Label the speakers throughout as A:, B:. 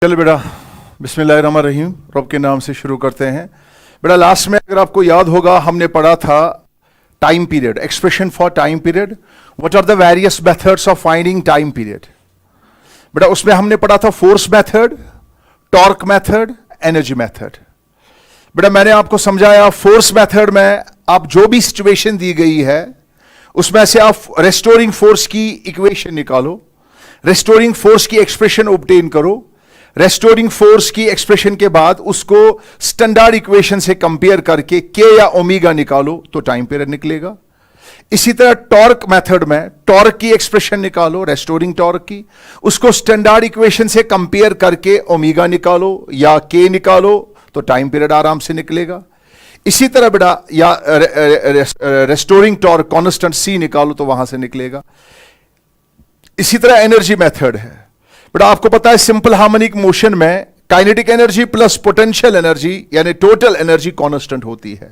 A: चलो बेटा, बिस्मिल्लाहिर्रहमानिर्रहीम, रब के नाम से शुरू करते हैं। बेटा लास्ट में अगर आपको याद होगा हमने पढ़ा था time period, expression for time period, what are the various methods of finding time period. बेटा उसमें हमने पढ़ा था force method, torque method, energy method. बेटा मैंने आपको समझाया फोर्स मेथड में आप जो भी सिचुएशन दी गई है उसमें से आप रेस्टोरिंग फोर्स की इक्वेशन निकालो, रेस्टोरिंग फोर्स की एक्सप्रेशन ऑब्टेन करो, रेस्टोरिंग फोर्स की एक्सप्रेशन के बाद उसको स्टैंडर्ड इक्वेशन से कंपेयर करके के या ओमेगा निकालो तो टाइम पीरियड निकलेगा। इसी तरह टॉर्क मेथड में टॉर्क की एक्सप्रेशन निकालो, रेस्टोरिंग टॉर्क की, उसको स्टैंडर्ड इक्वेशन से कंपेयर करके ओमेगा निकालो या के निकालो तो टाइम पीरियड आराम से निकलेगा। इसी तरह बेटा या रेस्टोरिंग टॉर्क कांस्टेंट सी निकालो तो वहां से निकलेगा। इसी तरह एनर्जी मेथड है बेटा, आपको पता है सिंपल हार्मोनिक मोशन में kinetic energy plus potential energy यानी टोटल एनर्जी कांस्टेंट होती है।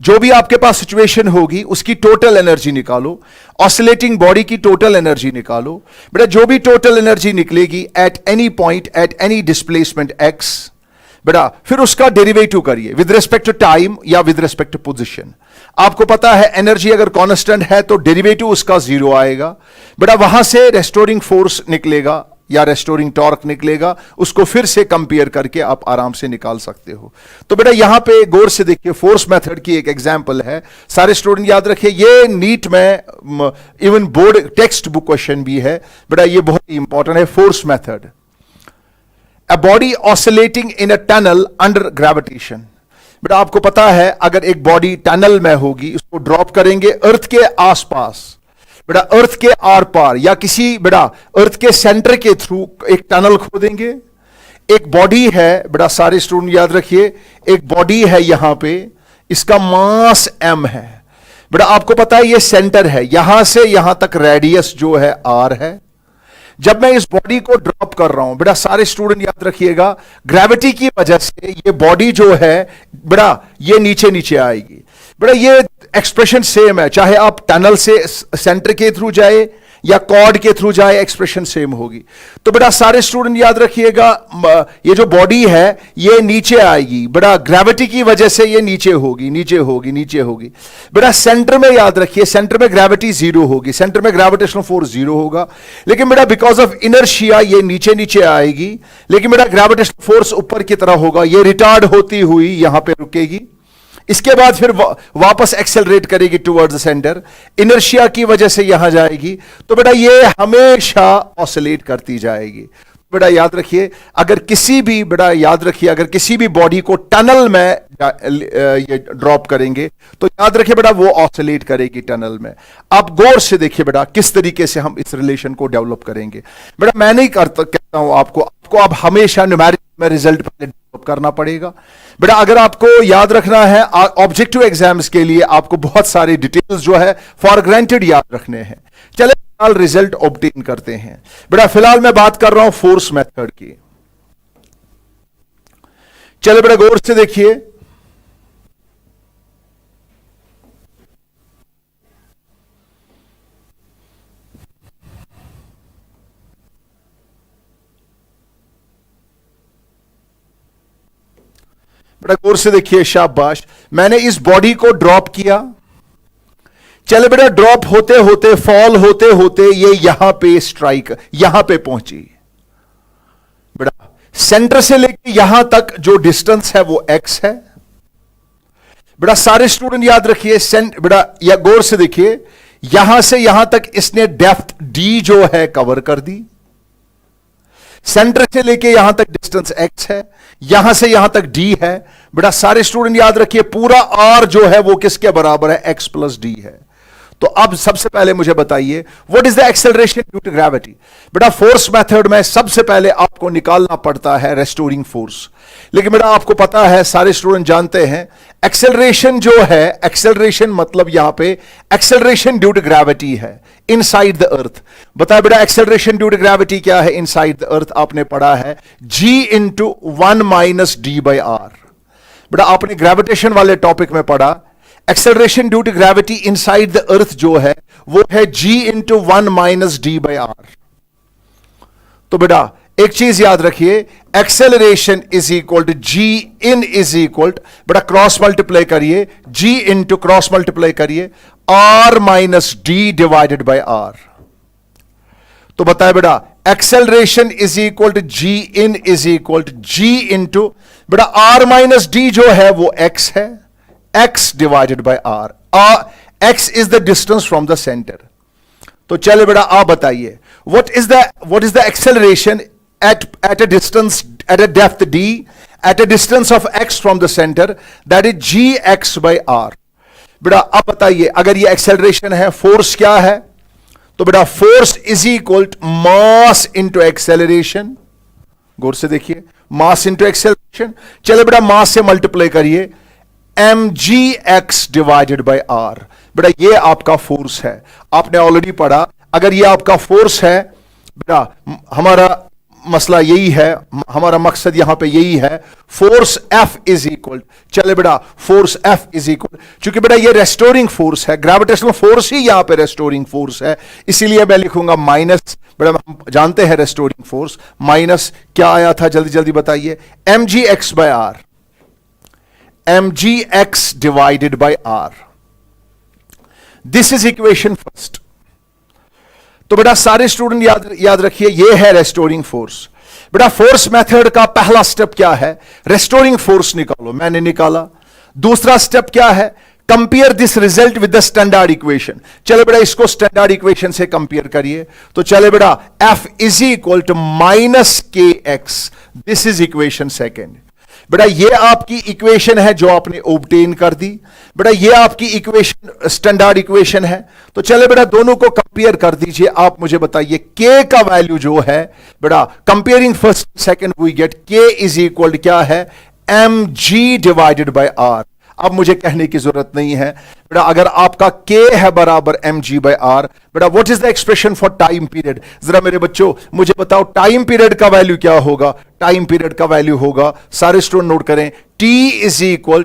A: जो भी आपके पास सिचुएशन होगी उसकी टोटल एनर्जी निकालो, ऑसिलेटिंग बॉडी की टोटल एनर्जी निकालो। बेटा जो भी टोटल एनर्जी निकलेगी at any point at any displacement x, बेटा फिर उसका डेरिवेटिव करिए विद रिस्पेक्ट टू टाइम या विद रिस्पेक्ट टू पोजीशन। आपको पता है एनर्जी अगर कांस्टेंट है तो डेरिवेटिव उसका जीरो आएगा। बेटा वहां से रेस्टोरिंग फोर्स निकलेगा या रेस्टोरिंग टॉर्क निकलेगा, उसको फिर से कंपेयर करके आप आराम से निकाल सकते हो। तो बेटा यहां पे गौर से देखिए, फोर्स मेथड की एक एग्जांपल है, सारे स्टूडेंट याद रखिए, ये नीट में even board text book question भी है बेटा, ये बहुत ही इंपॉर्टेंट है। Force method, A body oscillating in a tunnel under gravitation। बेटा आपको पता है अगर एक बॉडी टनल में होगी उसको ड्रॉप करेंगे अर्थ के आसपास, बेटा अर्थ के आर पार या किसी बेटा अर्थ के सेंटर के थ्रू एक टनल खोदेंगे। एक बॉडी है बेटा, सारे स्टूडेंट याद रखिए, एक बॉडी है यहां पे, इसका मास m है। बेटा आपको पता है ये सेंटर है, यहां से यहां तक रेडियस जो है r है। जब मैं इस बॉडी को ड्रॉप कर रहा हूं बेटा, सारे स्टूडेंट याद रखिएगा, ग्रेविटी की वजह से ये बॉडी जो है बेटा ये नीचे नीचे आएगी। बेटा ये एक्सप्रेशन सेम है, चाहे आप टनल से सेंटर के थ्रू जाए या कॉर्ड के थ्रू जाए, एक्सप्रेशन सेम होगी। तो बेटा सारे स्टूडेंट याद रखिएगा, ये जो बॉडी है ये नीचे आएगी, बेटा ग्रेविटी की वजह से ये नीचे होगी, नीचे होगी, नीचे होगी। बेटा सेंटर में याद रखिए, सेंटर में ग्रेविटी जीरो होगी, सेंटर में ग्रेविटेशनल फोर्स जीरो होगा, लेकिन बेटा बिकॉज ऑफ इनर्शिया ये नीचे नीचे आएगी, लेकिन बेटा ग्रेविटेशनल फोर्स ऊपर की तरह होगा, ये रिटार्ड होती हुई यहां पे रुकेगी, इसके बाद फिर वापस एक्सेलरेट करेगी टुवर्ड्स द सेंटर, इनर्शिया की वजह से यहां जाएगी। तो बेटा ये हमेशा ऑसिलेट करती जाएगी। बेटा याद रखिए, अगर किसी भी बेटा याद रखिए अगर किसी भी बॉडी को टनल में ये ड्रॉप करेंगे तो याद रखिए बेटा वो ऑसिलेट करेगी टनल में। आप गौर से देखिए बेटा किस तरीके से हम इस रिलेशन को डेवलप करेंगे। बेटा मैं नहीं कहता हूं आपको अब हमेशा न्यूमेरिक में रिजल्ट पहले डेवलप करना पड़ेगा। बेटा अगर आपको याद रखना है ऑब्जेक्टिव एग्जाम्स के लिए आपको बहुत सारे डिटेल्स जो है फॉर ग्रांटेड याद रखने हैं। चले फिलहाल रिजल्ट ऑब्टेन करते हैं। बेटा फिलहाल मैं बात कर रहा हूं फोर्स मेथड की। चले बेटा गौर से देखिए, बेटा गौर से देखिए, शाबाश, मैंने इस बॉडी को ड्रॉप किया। चले बेटा ड्रॉप होते होते फॉल होते होते ये यहां पे स्ट्राइक यहां पे पहुंची। बेटा सेंटर से लेके यहां तक जो डिस्टेंस है वो x है। बेटा सारे स्टूडेंट याद रखिए, बेटा या गौर से देखिए, यहां से यहां तक इसने डेप्थ d जो है कवर कर दी। सेंटर से लेके यहां तक डिस्टेंस x है, यहां से यहां तक d है। बेटा सारे स्टूडेंट याद रखिए पूरा r जो है वो किसके बराबर है, x प्लस d है। तो अब सबसे पहले मुझे बताइए what is the acceleration due to gravity. बेटा फोर्स मेथड में सबसे पहले आपको निकालना पड़ता है रेस्टोरिंग फोर्स, लेकिन बेटा आपको पता है सारे स्टूडेंट जानते हैं एक्सेलरेशन जो है, एक्सेलरेशन मतलब यहां पे एक्सेलरेशन ड्यू टू ग्रेविटी है इनसाइड द अर्थ। बताया बेटा एक्सेलरेशन ड्यू टू ग्रेविटी क्या है इनसाइड द अर्थ, आपने पढ़ा है g into 1 minus d by r. बेटा आपने ग्रेविटेशन वाले टॉपिक में पढ़ा acceleration due to gravity inside the earth जो है वो है g into 1 minus d by r. तो बेटा एक चीज याद रखिए, acceleration is equal to g in is equal बेटा क्रॉस मल्टीप्लाई करिए, जी इंटू क्रॉस मल्टीप्लाई करिए r minus d divided by r. तो बताए बेटा acceleration is equal to g in is equal to g into बेटा r minus d जो है वो एक्स है, x divided by r. X is the distance from the centre. तो चले बेटा आप बताइए what is the acceleration at a distance, at a depth d, at a distance of x from the center, that is gx by r। बेटा अब बताइए अगर ये एक्सेलरेशन है, फोर्स क्या है? तो बेटा force is equal to mass into acceleration. गौर से देखिए, मास इंटू एक्सेलरेशन। चले बेटा मास से मल्टीप्लाई करिए, mgx डिवाइडेड बाय r। बेटा ये आपका फोर्स है, आपने ऑलरेडी पढ़ा। अगर ये आपका फोर्स है बेटा, हमारा मसला यही है, हमारा मकसद यहां पे यही है, फोर्स F इज इक्वल, चले बेटा फोर्स F इज इक्वल, क्योंकि बेटा ये रेस्टोरिंग फोर्स है, ग्रेविटेशनल फोर्स ही यहां पे रेस्टोरिंग फोर्स है, इसीलिए मैं लिखूंगा माइनस। बेटा हम जानते हैं रेस्टोरिंग फोर्स माइनस क्या आया था, जल्दी जल्दी बताइए, mgx by r, mgx divided by r। This is equation first. तो बेटा सारे स्टूडेंट याद रखिए, ये है रेस्टोरिंग फोर्स। बेटा फोर्स मेथड का पहला स्टेप क्या है? रेस्टोरिंग फोर्स निकालो, मैंने निकाला। दूसरा स्टेप क्या है? Compare this result with the standard equation. चलो बेटा इसको स्टैंडर्ड इक्वेशन से कंपेयर करिए। तो चले बेटा F is equal to minus K X, this is equation second. बेटा ये आपकी इक्वेशन है जो आपने ऑब्टेन कर दी। बेटा ये आपकी इक्वेशन स्टैंडर्ड इक्वेशन है। तो चले बेटा दोनों को कंपेयर कर दीजिए। आप मुझे बताइए के का वैल्यू जो है, बेटा comparing first second we get k is equal क्या है, m g divided by r. अब मुझे कहने की जरूरत नहीं है बेटा, अगर आपका के है बराबर एम जी बाय आर, बेटा what is the expression for time period? जरा मेरे बच्चों मुझे बताओ टाइम पीरियड का वैल्यू क्या होगा? टाइम पीरियड का वैल्यू होगा, सारे स्टूडेंट नोट करें, t is equal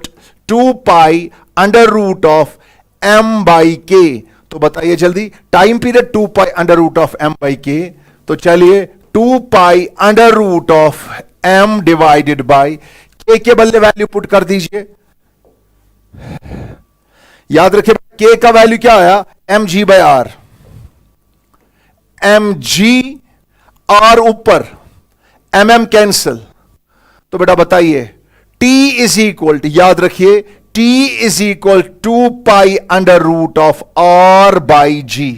A: to pi under root of m by k. तो बताइए जल्दी, time period 2 pi under root of m by k. तो चलिए 2 pi under root of m divided by k बदले value put कर दीजिए। याद रखिए के का वैल्यू क्या आया, M G by R. M G R ऊपर, एम एम कैंसिल। तो बेटा बताइए टी इज इक्वल टू, याद रखिए T is equal 2 pi under root of are by जी।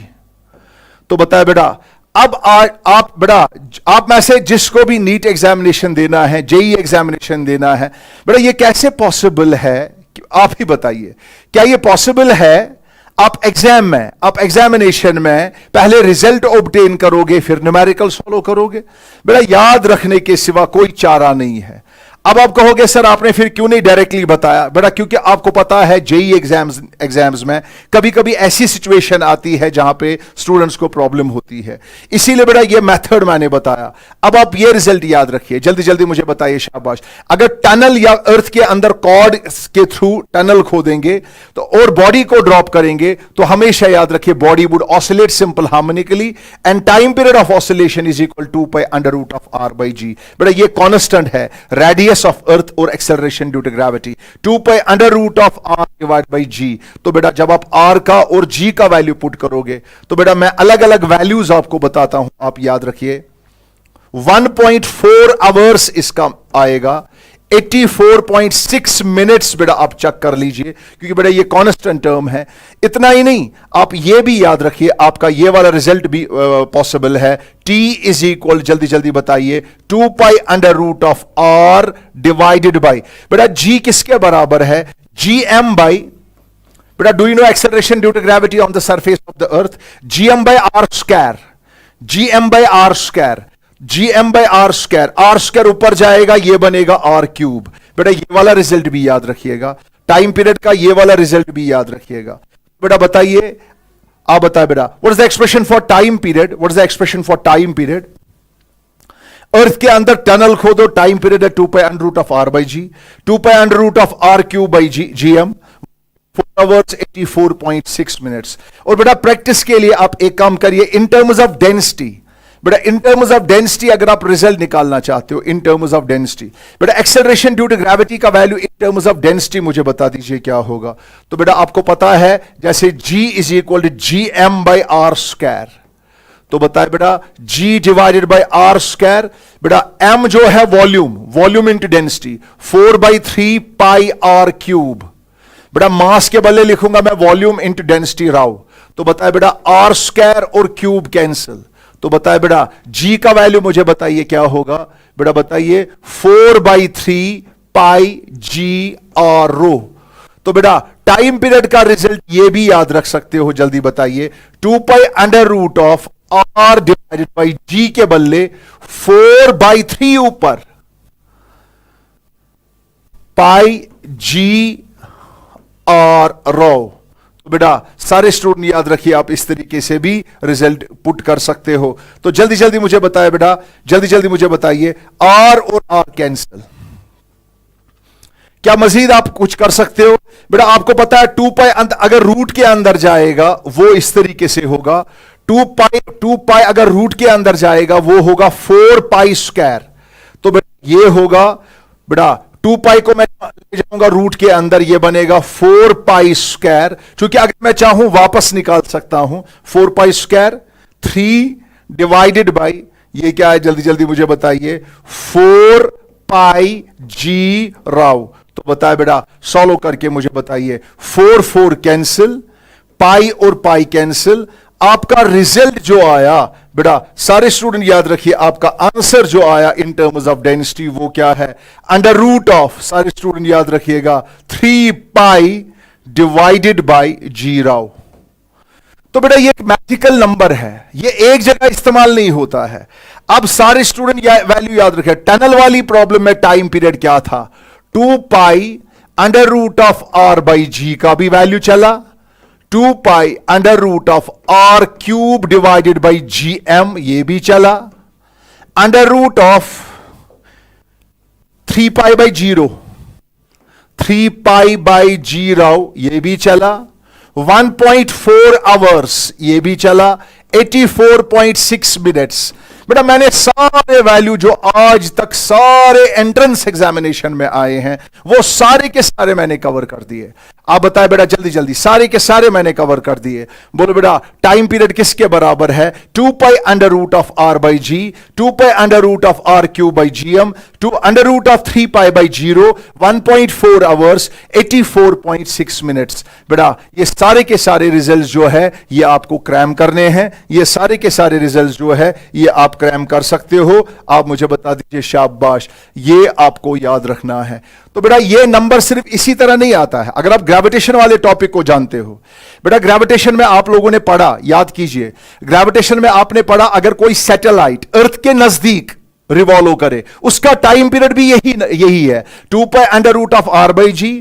A: तो बताए बेटा अब आप बेटा आप में से जिसको भी नीट एग्जामिनेशन देना है, जेई एग्जामिनेशन देना है, बेटा ये कैसे पॉसिबल है? आप ही बताइए, क्या ये पॉसिबल है आप एग्जाम में, आप एग्जामिनेशन में पहले रिजल्ट ऑब्टेन करोगे फिर न्यूमेरिकल सॉल्व करोगे? बेटा याद रखने के सिवा कोई चारा नहीं है। अब आप कहोगे सर आपने फिर क्यों नहीं डायरेक्टली बताया? बेटा क्योंकि आपको पता है जेई एग्जाम्स में कभी कभी ऐसी सिचुएशन आती है जहां पे स्टूडेंट्स को प्रॉब्लम होती है, इसीलिए बेटा ये मेथड मैंने बताया। अब आप ये रिजल्ट याद रखिए, जल्दी जल्दी मुझे बताइए, शाबाश। अगर टनल या अर्थ के अंदर कॉर्ड के थ्रू टनल खोदेंगे तो और बॉडी को ड्रॉप करेंगे तो हमेशा याद रखिए body would oscillate simple harmonically and time period of oscillation is equal 2 pi under root of are by G. बेटा ये कांस्टेंट है, radius of earth or acceleration due to gravity 2 pi under root of r divided by g। तो बेटा जब आप r का और g का वैल्यू पुट करोगे तो बेटा मैं अलग अलग वैल्यूज आपको बताता हूं, आप याद रखिए। 1.4 आवर्स इसका आएगा, 84.6 मिनट्स बेटा आप चेक कर लीजिए, क्योंकि बेटा ये कांस्टेंट टर्म है। इतना ही नहीं, आप ये भी याद रखिए, आपका ये वाला रिजल्ट भी पॉसिबल है। t इज इक्वल, जल्दी जल्दी बताइए, 2 pi under root of r divided by, बेटा g किसके बराबर है, gm बाई, बेटा do you know acceleration due to gravity on the surface of the earth, gm by r square, gm by r square, gm by r square, r square ऊपर जाएगा ये बनेगा are cube. बेटा ये वाला result भी याद रखिएगा, टाइम पीरियड का ये वाला रिजल्ट भी याद रखिएगा। बेटा बताइए, आप बताए बेटा what is the expression for time period, what is the expression for time period? Earth के अंदर टनल खोदो, टाइम पीरियड है 2 pi under root of are by ji, 2 pi under root of are cube by ji M, 4 hours 84.6 minutes. और बेटा practice के लिए आप एक काम करिए, इन टर्म्स ऑफ डेंसिटी, बेटा इन टर्म्स ऑफ डेंसिटी अगर आप रिजल्ट निकालना चाहते हो इन टर्म्स ऑफ डेंसिटी, बेटा एक्सेलरेशन ड्यू टू ग्रेविटी का value in terms of density मुझे बता दीजिए क्या होगा। तो बेटा आपको पता है जैसे G is equal to g m by r square, तो बताए बेटा G divided by r square, बेटा M जो है volume, volume into density 4/3 pi r cube, बेटा मास के बदले लिखूंगा मैं वॉल्यूम इंटू डेंसिटी राव, तो बताए बेटा आर स्क्वायर और क्यूब कैंसिल, तो बताए बेटा G का वैल्यू मुझे बताइए क्या होगा, बेटा बताइए 4/3 पाई जी आर रो। तो बेटा टाइम पीरियड का रिजल्ट ये भी याद रख सकते हो, जल्दी बताइए 2 pi under root of R divided by G के बदले 4/3 ऊपर पाई जी आर रो। तो बेटा सारे स्टूडेंट याद रखिए, आप इस तरीके से भी रिजल्ट पुट कर सकते हो। तो जल्दी जल्दी मुझे बताइए बेटा, जल्दी जल्दी मुझे बताइए आर और आर कैंसिल, क्या मजीद आप कुछ कर सकते हो? बेटा आपको पता है 2 पाई अगर रूट के अंदर जाएगा वो इस तरीके से होगा, 2 पाई अगर रूट के अंदर जाएगा वो होगा 4 पाई स्क्वायर, तो बेटा ये होगा बेटा 2 पाई को मैं ले जाऊंगा रूट के अंदर, ये बनेगा 4 पाई स्क्वायर, क्योंकि अगर मैं चाहूं वापस निकाल सकता हूं 4 पाई स्क्वायर 3 डिवाइडेड बाई ये क्या है, जल्दी जल्दी मुझे बताइए 4 पाई जी राव। तो बताए बेटा सॉल्व करके मुझे बताइए 4 कैंसिल, पाई और पाई कैंसिल, आपका रिजल्ट जो आया बेटा सारे स्टूडेंट याद रखिए, आपका आंसर जो आया इन टर्म्स ऑफ डेंसिटी वो क्या है, अंडर रूट ऑफ, सारे स्टूडेंट याद रखिएगा 3 पाई डिवाइडेड बाई जी राव। तो बेटा ये एक मैजिकल नंबर है, ये एक जगह इस्तेमाल नहीं होता है। अब सारे स्टूडेंट वैल्यू याद रखें, टनल वाली प्रॉब्लम में टाइम पीरियड क्या था, 2 pi under root of are by G का भी वैल्यू चला, 2 pi under root of are cube divided by ji M ये भी चला, under root of 3 pi by 0 3 pi by G राव ये भी चला, 1.4 आवर्स ये भी चला, 84.6 मिनट्स। बेटा मैंने सारे वैल्यू जो आज तक सारे एंट्रेंस एग्जामिनेशन में आए हैं वो सारे के सारे मैंने कवर कर दिए। आप बताएं बेटा जल्दी जल्दी, सारे के सारे मैंने कवर कर दिए। बोलो बेटा टाइम पीरियड किसके बराबर है, 2 pi under root of are by ji, 2 pi under root of are cube by ji m, 2 under root of 3 pi by 0, 1.4 hours, 84.6 minutes. बेटा ये सारे के सारे रिजल्ट जो है ये आपको क्रैम करने हैं, ये सारे के सारे रिजल्ट जो है ये आप क्रैम कर सकते हो। आप मुझे बता दीजिए, शाबाश, ये आपको याद रखना है। तो बेटा ये नंबर सिर्फ इसी तरह नहीं आता है। अगर आप ग्रेविटेशन वाले टॉपिक को जानते हो, बेटा ग्रेविटेशन में आप लोगों ने पढ़ा, याद कीजिए, ग्रेविटेशन में आपने पढ़ा अगर कोई सैटेलाइट अर्थ के नजदीक रिवॉल्व करे उसका टाइम पीरियड भी यही है, 2 pi under root of are by G.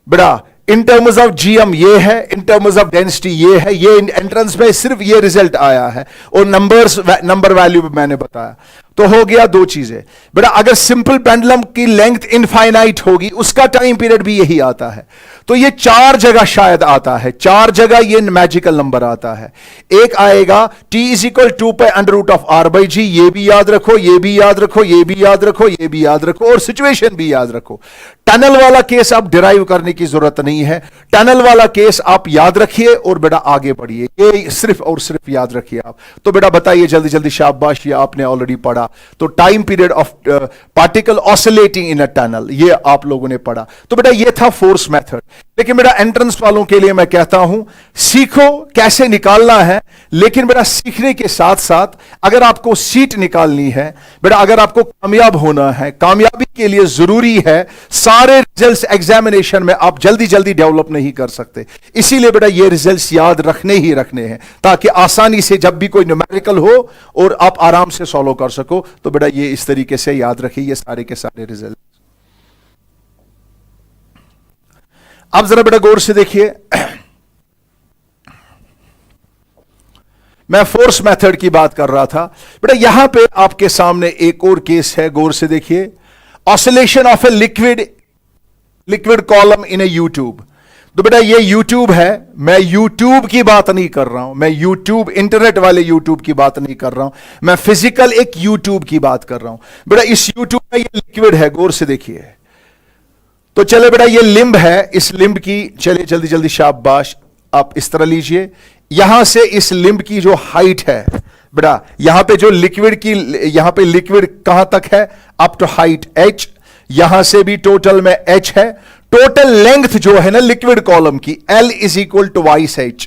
A: बेटा इन टर्म्स ऑफ जीएम ये है, इन टर्म्स ऑफ डेंसिटी ये है, ये एंट्रेंस में सिर्फ ये रिजल्ट आया है और नंबर वैल्यू भी मैंने बताया। तो हो गया दो चीजें। बेटा अगर सिंपल पेंडुलम की लेंथ इनफाइनाइट होगी उसका टाइम पीरियड भी यही आता है। तो ये 4 जगह शायद आता है, 4 जगह ये मैजिकल नंबर आता है। एक आएगा t is equal 2 pi under root of are by G, ये भी याद रखो, ये भी याद रखो, ये भी याद रखो, ये भी याद रखो और सिचुएशन भी याद रखो। टनल वाला केस आप डिराइव करने की जरूरत नहीं है, टनल वाला केस आप याद रखिए और बेटा आगे बढ़िए, ये सिर्फ और सिर्फ याद रखिए आप। तो बेटा बताइए जल्दी जल्दी, शाबाश, ये आपने ऑलरेडी पढ़ा। तो time period of particle oscillating in a tunnel ये आप लोगों ने पढ़ा। तो बेटा ये था फोर्स मेथड। लेकिन बेटा एंट्रेंस वालों के लिए मैं कहता हूं सीखो कैसे निकालना है, लेकिन बेटा सीखने के साथ साथ अगर आपको सीट निकालनी है, बेटा अगर आपको कामयाब होना है, कामयाबी के लिए जरूरी है सारे रिजल्ट्स एग्जामिनेशन में आप जल्दी जल्दी डेवलप नहीं कर सकते। इसीलिए बेटा ये रिजल्ट्स याद रखने ही रखने हैं ताकि आसानी से जब भी कोई न्यूमेरिकल हो और आप आराम से सॉल्व कर सको। तो बेटा ये इस तरीके से याद रखिए ये सारे के सारे रिजल्ट। अब जरा बेटा गौर से देखिए, मैं फोर्स मेथड की बात कर रहा था। बेटा यहां पे आपके सामने एक और केस है, गौर से देखिए, oscillation of a liquid column in A U tube. तो बेटा ये YouTube है, मैं YouTube की बात नहीं कर रहा हूं, मैं YouTube इंटरनेट वाले YouTube की बात नहीं कर रहा हूं, मैं फिजिकल एक YouTube की बात कर रहा हूं। बेटा इस YouTube में ये लिक्विड है, गौर से देखिए। तो चले बेटा ये लिंब है, इस लिंब की चले जल्दी जल्दी शाबाश, आप इस तरह लीजिए। यहां से इस लिंब की जो हाइट है बेटा, यहां पे जो लिक्विड की, यहां पे लिक्विड कहां तक है, अप टू हाइट h, यहां से भी टोटल में h है। टोटल लेंथ जो है ना लिक्विड कॉलम की, L is equal to twice h।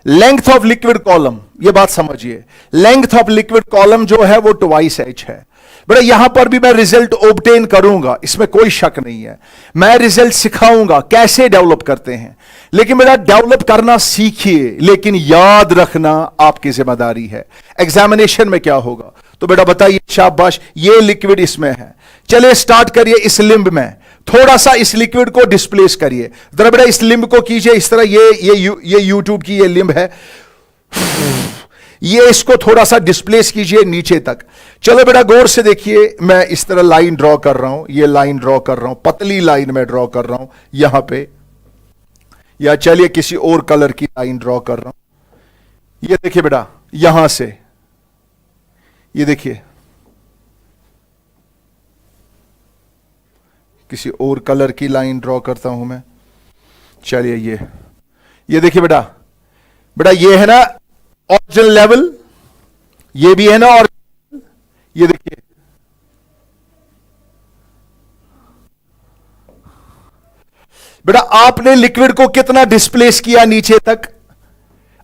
A: Length of liquid column, ये बात समझिए, लेंथ ऑफ लिक्विड कॉलम जो है वो ट्वाइस h है। बेटा यहां पर भी मैं रिजल्ट ऑब्टेन करूंगा, इसमें कोई शक नहीं है। मैं रिजल्ट सिखाऊंगा कैसे डेवलप करते हैं, लेकिन बेटा डेवलप करना सीखिए, लेकिन याद रखना आपकी जिम्मेदारी है। एग्जामिनेशन में क्या होगा, तो बेटा बताइए, शाबाश, ये लिक्विड इसमें है। चलिए स्टार्ट करिए इस लिंब में, थोड़ा सा इस लिक्विड को डिस्प्लेस करिए जरा बेटा, इस लिंब को कीजिए इस तरह, ये यूट्यूब की ये लिंब है, ये इसको थोड़ा सा डिस्प्लेस कीजिए नीचे तक। चलो बेटा गौर से देखिए, मैं इस तरह लाइन ड्रॉ कर रहा हूं, ये लाइन ड्रॉ कर रहा हूं, पतली लाइन में ड्रॉ कर रहा हूं यहां पे, या चलिए किसी और कलर की लाइन ड्रॉ कर रहा हूं। ये देखिए बेटा, यहां से ये देखिए, किसी और कलर की लाइन ड्रॉ करता हूं मैं। चलिए ये देखिए बेटा, बेटा ये है ना ओरिजिनल लेवल, ये भी है ना, और ये देखिए बेटा, आपने लिक्विड को कितना डिस्प्लेस किया नीचे तक,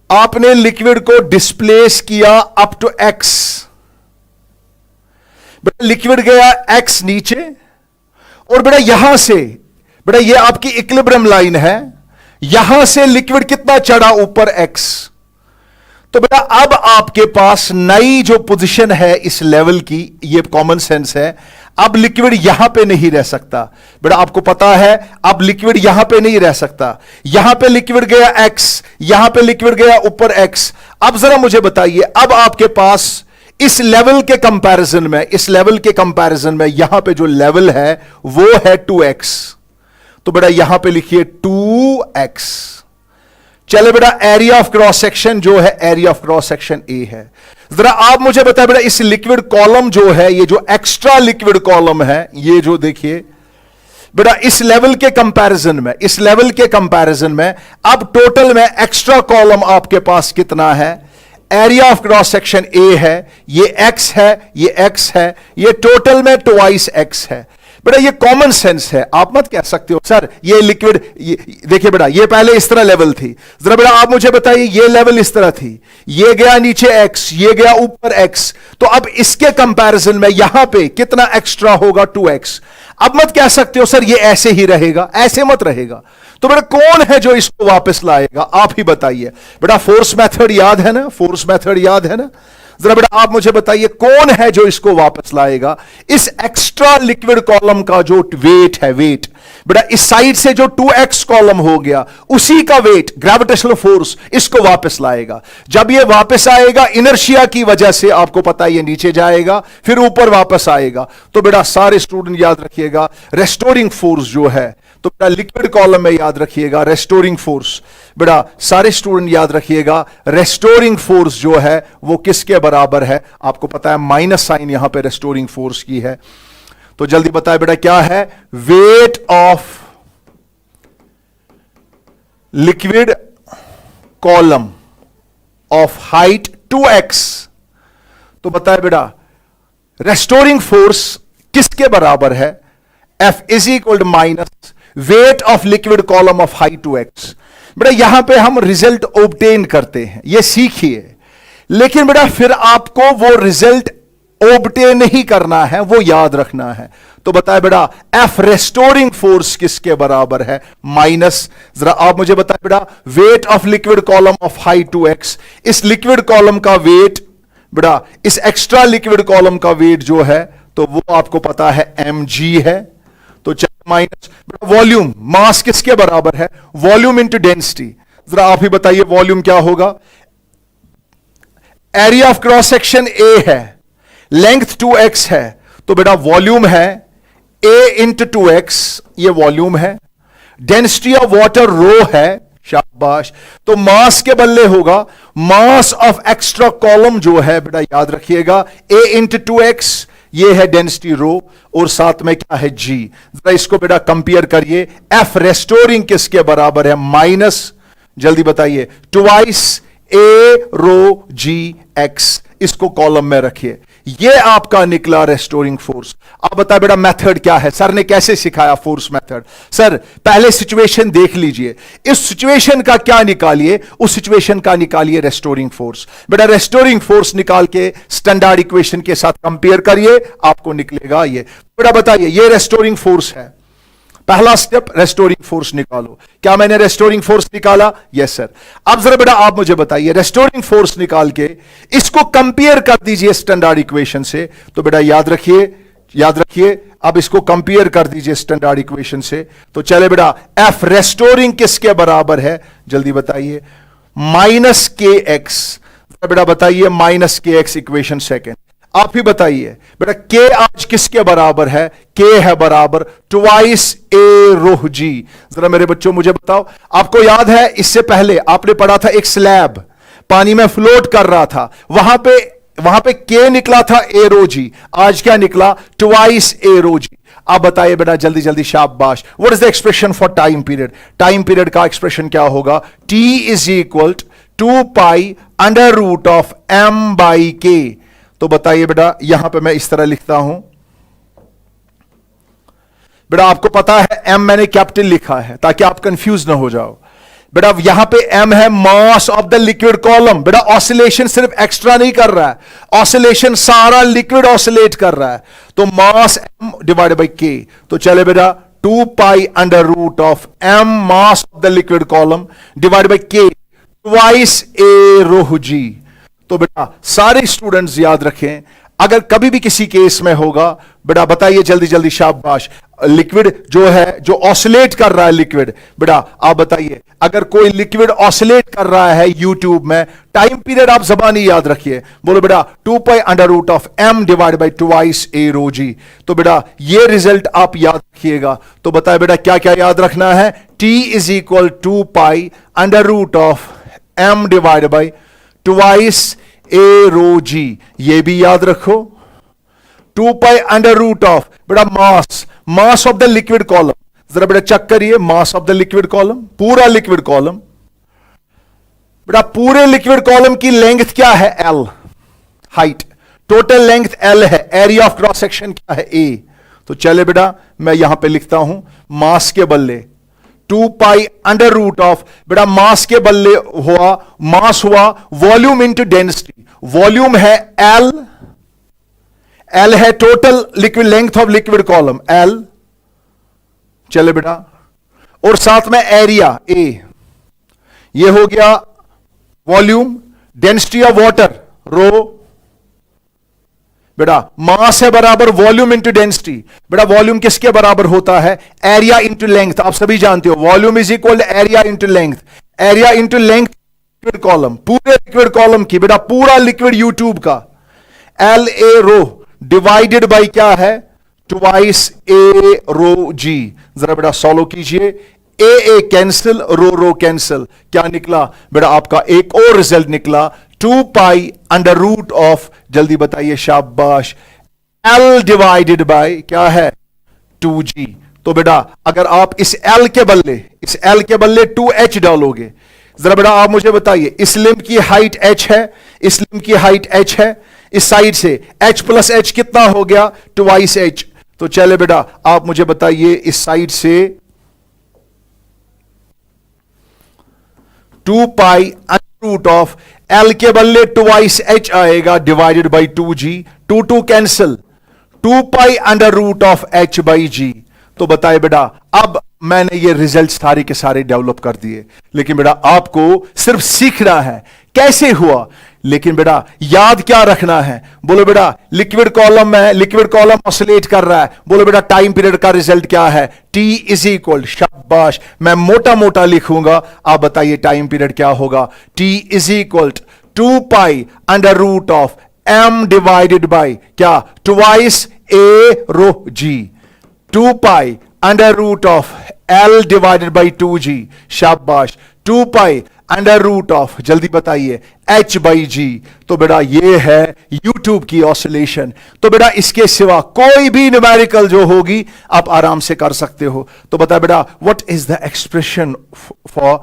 A: आपने लिक्विड को डिस्प्लेस किया अप टू x। बेटा लिक्विड गया x नीचे, और बेटा यहां से, बेटा ये आपकी इक्विलिब्रियम लाइन है, यहां से लिक्विड कितना चढ़ा ऊपर x। तो बेटा अब आपके पास नई जो पोजीशन है इस लेवल की, ये कॉमन सेंस है, अब लिक्विड यहां पे नहीं रह सकता। बेटा आपको पता है अब लिक्विड यहां पे नहीं रह सकता, यहां पे लिक्विड गया x, यहां पे लिक्विड गया ऊपर x। अब जरा मुझे बताइए, अब आपके पास इस लेवल के कंपैरिजन में, इस लेवल के कंपैरिजन में यहां पे जो लेवल है वो है 2x। तो बेटा यहां पे लिखिए 2x। चले बेटा एरिया ऑफ क्रॉस सेक्शन जो है, area of cross section A है। जरा आप मुझे बताएं बेटा, इस लिक्विड कॉलम जो है, ये जो एक्स्ट्रा लिक्विड कॉलम है, ये जो देखिए बेटा, इस लेवल के कंपैरिजन में, इस लेवल के कंपैरिजन में अब टोटल में एक्स्ट्रा कॉलम आपके पास कितना है, area of cross section A है, ये x है, ये x है, ये टोटल में ट्वाइस x है। बेटा ये कॉमन सेंस है, आप मत कह सकते हो सर ये लिक्विड, देखिए बेटा ये पहले इस तरह लेवल थी, जरा बेटा आप मुझे बताइए, ये लेवल इस तरह थी, ये गया नीचे x, ये गया ऊपर x, तो अब इसके कंपैरिजन में यहां पे कितना एक्स्ट्रा होगा, 2x। अब मत कह सकते हो सर ये ऐसे ही रहेगा, ऐसे मत रहेगा। तो बेटा कौन है जो इसको वापस लाएगा, आप ही बताइए। बेटा फोर्स मेथड याद है ना, फोर्स मेथड याद है ना, जरा बेटा आप मुझे बताइए कौन है जो इसको वापस लाएगा, इस एक्स्ट्रा लिक्विड कॉलम का जो वेट है, वेट बेटा इस साइड से जो 2x कॉलम हो गया, उसी का वेट ग्रेविटेशनल फोर्स इसको वापस लाएगा। जब ये वापस आएगा इनर्शिया की वजह से, आपको पता है ये नीचे जाएगा फिर ऊपर वापस आएगा। तो बेटा सारे स्टूडेंट याद रखिएगा, रेस्टोरिंग फोर्स जो है, तो बेटा लिक्विड कॉलम में याद रखिएगा रेस्टोरिंग फोर्स। बेटा सारे स्टूडेंट याद रखिएगा, रेस्टोरिंग फोर्स जो है वो किसके बराबर है, आपको पता है माइनस साइन यहां पे रेस्टोरिंग फोर्स की है। तो जल्दी बताए बेटा क्या है, wait of liquid column of height 2x। तो बताए बेटा रेस्टोरिंग फोर्स किसके बराबर है, F is equal to minus weight of liquid column of height 2x। बेटा यहां पे हम रिजल्ट ऑब्टेन करते हैं, ये सीखिए, लेकिन बेटा फिर आपको वो रिजल्ट ऑब्टेन नहीं करना है, वो याद रखना है। तो बताए बेटा F रेस्टोरिंग फोर्स किसके बराबर है, माइनस, जरा आप मुझे बताए बेटा wait of liquid column of height 2x। इस लिक्विड कॉलम का वेट बेटा, इस एक्स्ट्रा लिक्विड कॉलम का वेट जो है तो वो आपको पता है mg है। तो माइनस वॉल्यूम, मास किसके बराबर है, वॉल्यूम इंटू डेंसिटी। जरा आप ही बताइए वॉल्यूम क्या होगा, area of cross section A है, लेंथ 2x है, तो बेटा वॉल्यूम है A इंटू 2x, ये वॉल्यूम है, डेंसिटी ऑफ वाटर रो है, शाबाश, तो मास के बदले होगा मास ऑफ एक्स्ट्रा कॉलम जो है बेटा याद रखिएगा A इंटू 2x, ये है डेंसिटी रो, और साथ में क्या है G। जरा इसको बेटा कंपेयर करिए, F रेस्टोरिंग किसके बराबर है, माइनस, जल्दी बताइए, twice A rho G x, इसको कॉलम में रखिए, ये आपका निकला रेस्टोरिंग फोर्स। आप बताए बेटा मेथड क्या है, सर ने कैसे सिखाया फोर्स मेथड। सर पहले सिचुएशन देख लीजिए, इस सिचुएशन का क्या निकालिए, उस सिचुएशन का निकालिए रेस्टोरिंग फोर्स। बेटा रेस्टोरिंग फोर्स निकाल के स्टैंडर्ड इक्वेशन के साथ कंपेयर करिए, आपको निकलेगा ये। बेटा बताइए ये रेस्टोरिंग फोर्स है, पहला स्टेप रेस्टोरिंग फोर्स निकालो। क्या मैंने रेस्टोरिंग फोर्स निकाला, यस सर। अब जरा बेटा आप मुझे बताइए रेस्टोरिंग फोर्स निकाल के इसको कंपेयर कर दीजिए स्टैंडर्ड इक्वेशन से। तो बेटा याद रखिए अब इसको कंपेयर कर दीजिए स्टैंडर्ड इक्वेशन से। तो चले बेटा एफ रेस्टोरिंग किसके बराबर है, जल्दी बताइए, माइनस के एक्स। बेटा बताइए minus K x, equation second. आप ही बताइए बेटा के आज किसके बराबर है, के है बराबर ट्वाइस ए रोह जी। जरा मेरे बच्चों मुझे बताओ, आपको याद है इससे पहले आपने पढ़ा था एक स्लैब पानी में फ्लोट कर रहा था, वहां पे के निकला था ए रो जी, आज क्या निकला, ट्वाइस ए रो जी। आप बताइए बेटा जल्दी जल्दी, शाबाश। What is the expression for time period, time period का एक्सप्रेशन क्या होगा, t is equal 2 pi under root of m by k. तो बताइए बेटा यहां पे मैं इस तरह लिखता हूं, बेटा आपको पता है एम मैंने कैपिटल लिखा है ताकि आप कंफ्यूज ना हो जाओ। बेटा यहां पे एम है मास ऑफ द लिक्विड कॉलम। बेटा ऑसिलेशन सिर्फ एक्स्ट्रा नहीं कर रहा है, ऑसिलेशन सारा लिक्विड ऑसिलेट कर रहा है, तो मास एम डिवाइड बाई के। तो चले बेटा 2 pi under root of m mass of the liquid column divide by k twice a rho g. तो बेटा सारे स्टूडेंट्स याद रखें, अगर कभी भी किसी केस में होगा, बेटा बताइए जल्दी जल्दी, शाबाश, लिक्विड जो है जो ऑसिलेट कर रहा है लिक्विड, बेटा आप बताइए अगर कोई लिक्विड ऑसिलेट कर रहा है यूट्यूब में, टाइम पीरियड आप जबानी याद रखिए, बोलो बेटा 2 pi under root of m divide by twice a rho g. तो बेटा ये रिजल्ट आप याद रखिएगा। तो बताए बेटा क्या क्या याद रखना है, t is equal 2 pi under root of m divide by twice a rho g, ये भी याद रखो। 2 पाई अंडर रूट ऑफ बेटा मास ऑफ द लिक्विड कॉलम, जरा बेटा चेक करिए मास ऑफ द लिक्विड कॉलम, पूरा लिक्विड कॉलम, बेटा पूरे लिक्विड कॉलम की लेंथ क्या है, L, height, total length L है, एरिया ऑफ क्रॉस सेक्शन क्या है, ए। तो चले बेटा मैं यहां पे लिखता हूं मास के बल्ले 2 पाई अंडर रूट ऑफ, बेटा मास के बल्ले हुआ, मास हुआ वॉल्यूम इंटू डेंसिटी, वॉल्यूम है एल, एल है total liquid length of liquid column L, चले बेटा, और साथ में एरिया ए, ये हो गया वॉल्यूम, डेंसिटी ऑफ वाटर रो, बेटा मास है बराबर वॉल्यूम इंटू डेंसिटी। बेटा वॉल्यूम किसके बराबर होता है, एरिया इंटू लेंथ, आप सभी जानते हो volume is equal area into length, area into length liquid column, पूरे लिक्विड कॉलम की, बेटा पूरा लिक्विड यूट्यूब का, l a rho divided by क्या है, ट्वाइस ए रो जी। जरा बेटा सॉल्व कीजिए, ए कैंसिल, रो कैंसिल, क्या निकला बेटा आपका एक और रिजल्ट निकला, 2 पाई अंडर रूट ऑफ, जल्दी बताइए शाबाश, एल डिवाइडेड बाय क्या है 2g। तो बेटा अगर आप इस एल के बल्ले 2h डालोगे, जरा बेटा आप मुझे बताइए इस लिंब की हाइट h है, इस लिंब की हाइट h है, इस साइड से h प्लस h कितना हो गया, ट्वाइस h। तो चले बेटा आप मुझे बताइए इस साइड से 2 पाई रूट ऑफ एल के बल्ले ट्वाइस h आएगा divided by 2g, 2 cancel, 2 pi under root of h by जी। तो बताए बेटा अब मैंने ये रिजल्ट सारे के सारे डेवलप कर दिए, लेकिन बेटा आपको सिर्फ सीखना है कैसे हुआ, लेकिन बेटा याद क्या रखना है, बोलो बेटा लिक्विड कॉलम में, लिक्विड कॉलम ऑसिलेट कर रहा है, बोलो बेटा टाइम पीरियड का रिजल्ट क्या है, टी इज इक्वल, शाबाश, मैं मोटा मोटा लिखूंगा, आप बताइए टाइम पीरियड क्या होगा, t is equal 2 pi under root of m divided by क्या, twice a rho g, 2 pi under root of L divided by 2G, शाबाश, 2 पाई अंडर रूट ऑफ, जल्दी बताइए, H बाई G। तो बेटा ये है YouTube की ऑसिलेशन। तो बेटा इसके सिवा कोई भी न्यूमेरिकल जो होगी आप आराम से कर सकते हो। तो बता बेटा, what is the expression for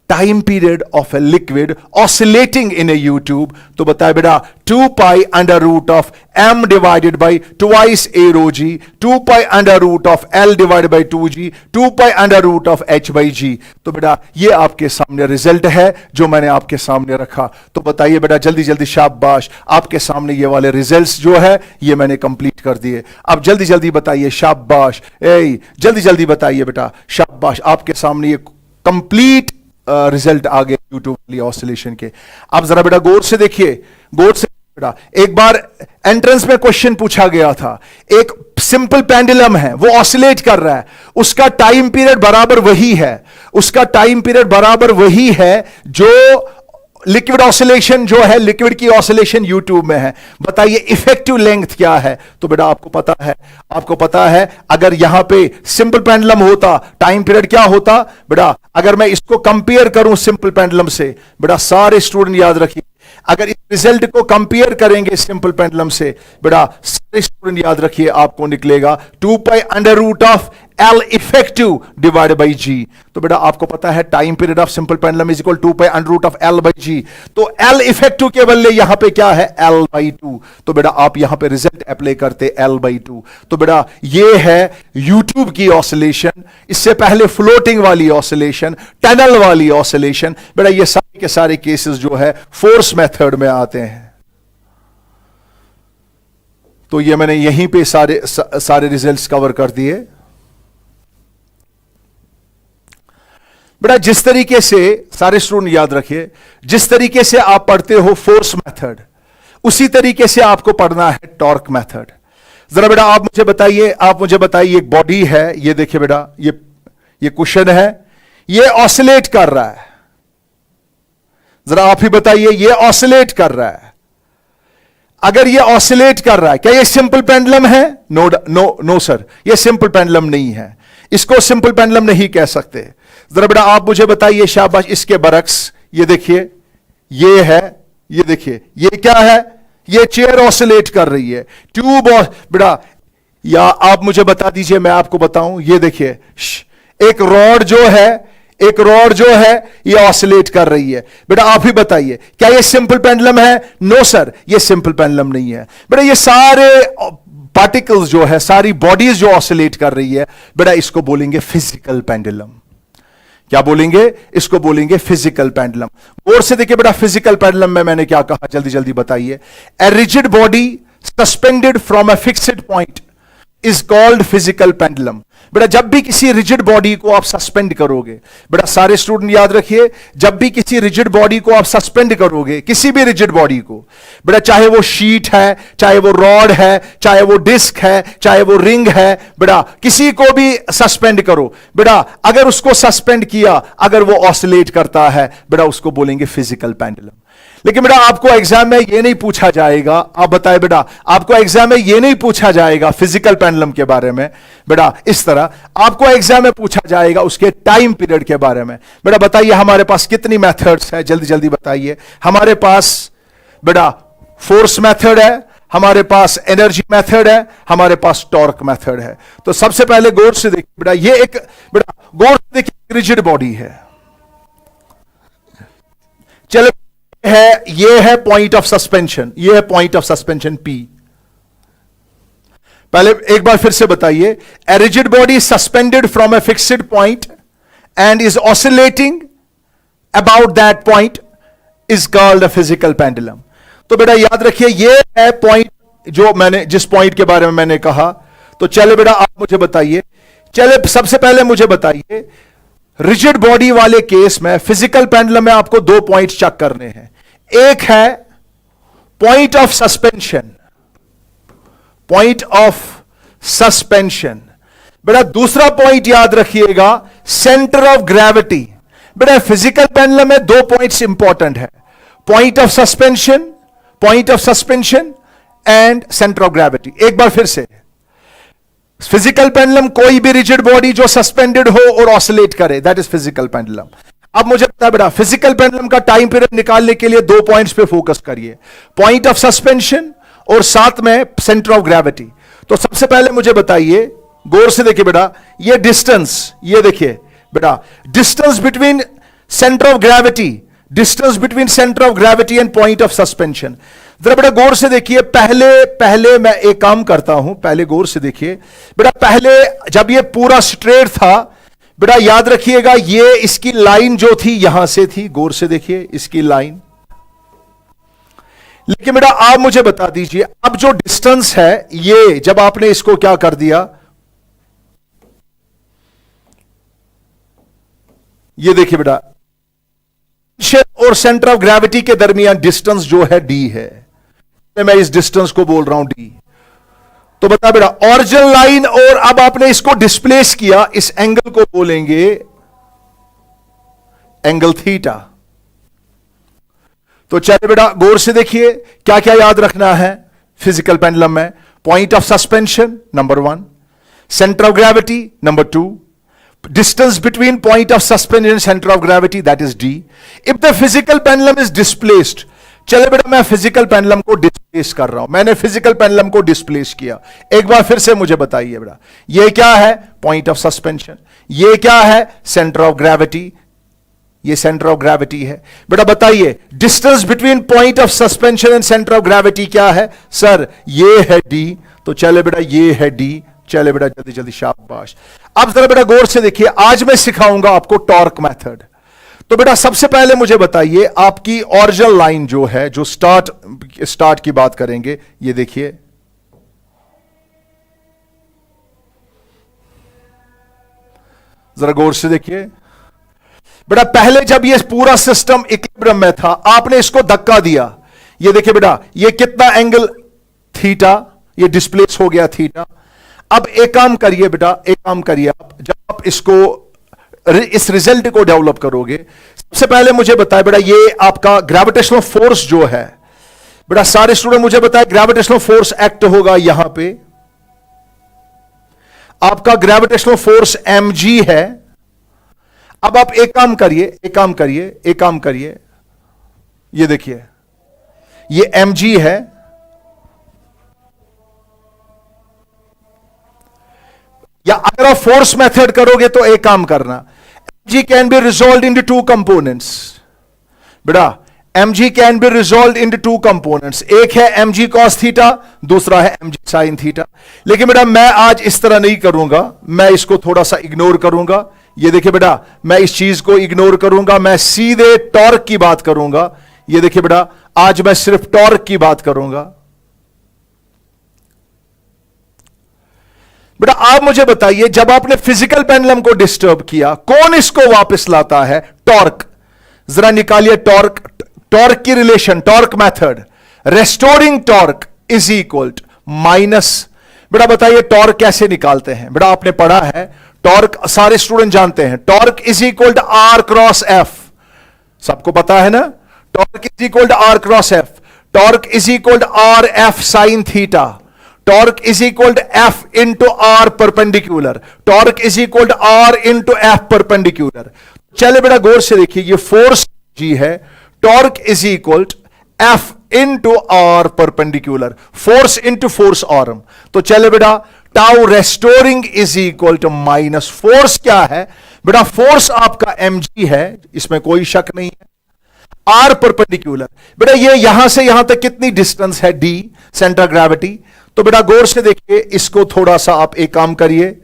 A: time period of a liquid oscillating in a YouTube? तो बताए बेटा 2 pi under root of m divided by twice a rho g, 2 pi under root of l divided by 2g, 2 pi under root of h by g। तो बेटा ये आपके सामने result है जो मैंने आपके सामने रखा। तो बताइए बेटा जल्दी जल्दी, शाबाश, आपके सामने ये वाले रिजल्ट्स जो है ये मैंने कंप्लीट कर दिए। अब जल्दी जल्दी बताइए, शाबाश, जल्दी जल्दी बताइए बेटा, शाबाश, आपके सामने ये कंप्लीट रिजल्ट आ गए यूट्यूब वाली ऑसिलेशन के। आप जरा बेटा गौर से देखिए, गौर से बेटा, एक बार एंट्रेंस में क्वेश्चन पूछा गया था, एक सिंपल पेंडुलम है वो ऑसिलेट कर रहा है, उसका टाइम पीरियड बराबर वही है, उसका टाइम पीरियड बराबर वही है जो लिक्विड ऑसिलेशन जो है, लिक्विड की ऑसिलेशन यूट्यूब में है। बताइए इफेक्टिव लेंथ क्या है? तो बेटा आपको पता है, आपको पता है, अगर यहां पे सिंपल पेंडुलम होता टाइम पीरियड क्या होता बेटा? अगर मैं इसको कंपेयर करूं सिंपल पेंडुलम से, बेटा सारे स्टूडेंट याद रखिए, अगर इस रिजल्ट को कंपेयर करेंगे सिंपल पेंडुलम से, बेटा सारे स्टूडेंट याद रखिए, आपको निकलेगा 2 pi under root of L effective divided by G। तो बेटा आपको पता है time period of simple pendulum is equal 2 pi under root of L by G। तो L इफेक्टिव के बदले यहां पे क्या है? L by 2। तो बेटा आप यहां पे रिजल्ट अप्लाई करते L बाई 2। तो बेटा ये है यूट्यूब की ऑसिलेशन, इससे पहले फ्लोटिंग वाली ऑसिलेशन, टनल वाली ऑसिलेशन। बेटा ये सारे के सारे केसेस जो है फोर्स मेथड में आते हैं। तो ये मैंने यहीं पे सारे रिजल्ट्स कवर कर दिए। बेटा जिस तरीके से, सारे स्टूडेंट याद रखिए, जिस तरीके से आप पढ़ते हो फोर्स मेथड, उसी तरीके से आपको पढ़ना है टॉर्क मेथड। जरा बेटा आप मुझे बताइए, एक बॉडी है, ये देखिए बेटा, ये कुशन है, ये ऑसिलेट कर रहा है। जरा आप ही बताइए, ये ऑसिलेट कर रहा है। अगर ये ऑसिलेट कर रहा है, क्या ये सिंपल पेंडुलम है? नो सर, ये सिंपल पेंडुलम नहीं है, इसको सिंपल पेंडुलम नहीं कह सकते। जरा बेटा आप मुझे बताइए, शाबाश, इसके बरक्स, ये देखिए, ये है, ये देखिए, ये क्या है? ये चेयर ऑसिलेट कर रही है, ट्यूब बेटा, या आप मुझे बता दीजिए, मैं आपको बताऊं, ये देखिए, एक रॉड जो है ये ऑसिलेट कर रही है। बेटा आप ही बताइए, क्या ये सिंपल पेंडुलम है? नो सर, ये सिंपल पेंडुलम नहीं है। बेटा ये सारे पार्टिकल्स जो है, सारी बॉडीज जो ऑसिलेट कर रही है, बेटा इसको बोलेंगे फिजिकल पेंडुलम। क्या बोलेंगे? इसको बोलेंगे फिजिकल पेंडुलम। और से देखिए बेटा, फिजिकल पेंडुलम में मैंने क्या कहा, जल्दी जल्दी बताइए। A rigid body suspended from a fixed point is called physical pendulum. बेटा जब भी किसी रिजिड बॉडी को आप सस्पेंड करोगे, बेटा सारे स्टूडेंट याद रखिए, जब भी किसी रिजिड बॉडी को आप सस्पेंड करोगे, किसी भी रिजिड बॉडी को, बेटा चाहे वो शीट है, चाहे वो रॉड है, चाहे वो डिस्क है, चाहे वो रिंग है, बेटा किसी को भी सस्पेंड करो, बेटा अगर उसको सस्पेंड किया, अगर वो ऑसिलेट करता है, बेटा उसको बोलेंगे फिजिकल पेंडुलम। लेकिन बेटा आपको एग्जाम में ये नहीं पूछा जाएगा, आप बताए बेटा, आपको एग्जाम में ये नहीं पूछा जाएगा फिजिकल पेंडुलम के बारे में। बेटा इस तरह आपको एग्जाम में पूछा जाएगा उसके टाइम पीरियड के बारे में। बेटा बताइए हमारे पास कितनी मेथड्स है, जल्दी जल्दी बताइए। हमारे पास बेटा फोर्स मेथड है, हमारे पास एनर्जी मेथड है, हमारे पास टॉर्क मेथड है। तो सबसे पहले गौर से देखिए बेटा, ये एक बेटा गौर से देखिए रिजिड बॉडी है, चलो है, ये है पॉइंट ऑफ सस्पेंशन, ये है पॉइंट ऑफ सस्पेंशन P। पहले एक बार फिर से बताइए, a rigid body suspended from a fixed point and is oscillating about that point is called a physical pendulum. तो बेटा याद रखिए, ये है पॉइंट जो मैंने, जिस पॉइंट के बारे में मैंने कहा। तो चले बेटा आप मुझे बताइए, चले सबसे पहले मुझे बताइए, रिजिड बॉडी वाले केस में फिजिकल पेंडुलम में आपको 2 पॉइंट चेक करने हैं। एक है point of suspension, point of suspension. बेटा दूसरा पॉइंट याद रखिएगा, सेंटर ऑफ ग्रेविटी। बेटा फिजिकल पेंडुलम में 2 पॉइंट्स इंपॉर्टेंट है, point of suspension and centre of gravity. एक बार फिर से, फिजिकल पेंडुलम कोई भी रिजिड बॉडी जो सस्पेंडेड हो और ऑसिलेट करे, दैट इज फिजिकल पेंडुलम। अब मुझे पता है बेटा, फिजिकल पेंडुलम का टाइम पीरियड निकालने के लिए 2 पॉइंट्स पे फोकस करिए, पॉइंट ऑफ सस्पेंशन और साथ में सेंटर ऑफ ग्रेविटी। तो सबसे पहले मुझे बताइए, गौर से देखिए बेटा, ये डिस्टेंस, ये देखिए बेटा, distance between centre of gravity, distance between centre of gravity and point of suspension. जरा बेटा गौर से देखिए, पहले मैं एक काम करता हूं, पहले गौर से देखिए बेटा, पहले जब ये पूरा स्ट्रेट था बेटा, याद रखिएगा ये इसकी लाइन जो थी यहां से थी, गौर से देखिए इसकी लाइन। लेकिन बेटा आप मुझे बता दीजिए, अब जो डिस्टेंस है ये, जब आपने इसको क्या कर दिया, ये देखिए बेटा, और सेंटर ऑफ ग्रेविटी के दरमियान डिस्टेंस जो है डी है, मैं इस डिस्टेंस को बोल रहा हूं डी। तो बता बेटा, ओरिजिनल लाइन और अब आपने इसको डिस्प्लेस किया, इस एंगल को बोलेंगे एंगल थीटा। तो चलिए बेटा गौर से देखिए, क्या क्या याद रखना है फिजिकल पेंडुलम में। Point of suspension number 1, centre of gravity number 2, distance between point of suspension and center of gravity, that is D. If the physical pendulum is displaced, चले बेटा मैं फिजिकल पेंडुलम को डिस्प्लेस कर रहा हूं, मैंने physical pendulum को displace किया। एक बार फिर से मुझे बताइए बेटा, ये क्या है पॉइंट ऑफ सस्पेंशन, ये क्या है सेंटर ऑफ ग्रेविटी, ये सेंटर ऑफ ग्रेविटी है। बेटा बताइए distance between point of suspension and centre of gravity क्या है, सर ये है डी। तो चले बेटा ये है डी, चले बेटा जल्दी जल्दी शाबाश। अब जरा बेटा गौर से देखिए, आज मैं सिखाऊंगा आपको टॉर्क मेथड। तो बेटा सबसे पहले मुझे बताइए, आपकी ओरिजिनल लाइन जो है, जो स्टार्ट की बात करेंगे, ये देखिए जरा गौर से देखिए बेटा, पहले जब ये पूरा सिस्टम इक्विलिब्रियम में था, आपने इसको धक्का दिया, ये देखिए बेटा ये कितना एंगल थीटा, ये डिस्प्लेस हो गया थीटा। अब एक काम करिए बेटा, एक काम करिए आप, जब आप इसको इस रिजल्ट को डेवलप करोगे, सबसे पहले मुझे बताए बेटा, ये आपका ग्रेविटेशनल फोर्स जो है बेटा, सारे स्टूडेंट मुझे बताए ग्रेविटेशनल फोर्स एक्ट होगा यहां पे, आपका ग्रेविटेशनल फोर्स mg है। अब आप एक काम करिए, एक काम करिए, एक काम करिए, ये देखिए ये mg है, या अगर आप फोर्स मेथड करोगे तो एक काम करना, mg can be resolve into 2 components. बेटा mg can be resolve into 2 components, एक है mg cos थीटा, दूसरा है mg sin थीटा। लेकिन बेटा मैं आज इस तरह नहीं करूंगा, मैं इसको थोड़ा सा इग्नोर करूंगा। ये देखिए बेटा मैं इस चीज को इग्नोर करूंगा, मैं सीधे टॉर्क की बात करूंगा। ये देखिए बेटा आज मैं सिर्फ टॉर्क की बात करूंगा। बेटा आप मुझे बताइए, जब आपने फिजिकल पेंडुलम को डिस्टर्ब किया, कौन इसको वापस लाता है, टॉर्क। जरा निकालिए टॉर्क, टॉर्क की relation, torque method, restoring torque is equal minus. बेटा बताइए टॉर्क कैसे निकालते हैं, बेटा आपने पढ़ा है टॉर्क, सारे स्टूडेंट जानते हैं, torque is equal to r cross f, सबको पता है ना, torque is equal to r cross f, torque is equal to r f sine theta, torque is equal to f into r perpendicular, torque is equal to r into f perpendicular. चले बेटा गौर से देखिए, ये force जी है, torque is equal to f into r perpendicular, force into force arm. तो चले बेटा tau restoring is equal to minus, force क्या है बेटा, फोर्स आपका mg है, इसमें कोई शक नहीं है, आर परपेंडिकुलर। बेटा ये यहां से यहां तक कितनी डिस्टेंस है, d सेंटर ग्रेविटी। तो बेटा गौर से देखिए, इसको थोड़ा सा आप एक काम करिए,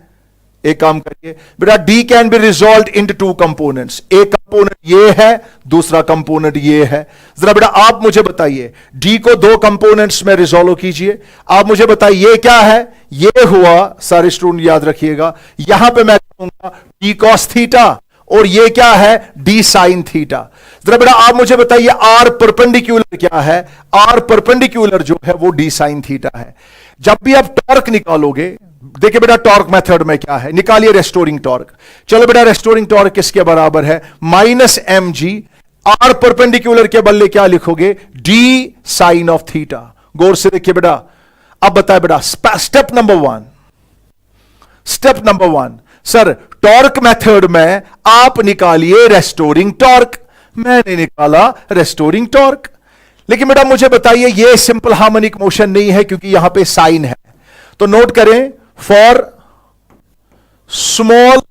A: एक काम करिए बेटा, d can be resolve into 2 components, एक कंपोनेंट ये है, दूसरा कंपोनेंट ये है। जरा बेटा आप मुझे बताइए, d को 2 कंपोनेंट्स में रिजॉल्व कीजिए। आप मुझे बताइए ये क्या है, ये हुआ, सारे स्टूडेंट याद रखिएगा, यहां पे मैं कहूंगा d cos थीटा, और ये क्या है d sin थीटा। जरा बेटा आप मुझे बताइए r परपेंडिकुलर क्या है, r परपेंडिकुलर जो है वो d sin थीटा है। जब भी आप टॉर्क निकालोगे, देखिए बेटा टॉर्क मेथड में क्या है, निकालिए रेस्टोरिंग टॉर्क। चलो बेटा रेस्टोरिंग टॉर्क किसके बराबर है, माइनस mg, r परपेंडिकुलर के बदले क्या लिखोगे, d sin ऑफ थीटा। गौर से देखिए बेटा, अब बताए बेटा step number 1, step number 1, sir torque method में आप निकालिए रेस्टोरिंग टॉर्क। मैंने निकाला रेस्टोरिंग टॉर्क। लेकिन बेटा मुझे बताइए, यह सिंपल हार्मोनिक मोशन नहीं है क्योंकि यहां पे साइन है। तो नोट करें, फॉर स्मॉल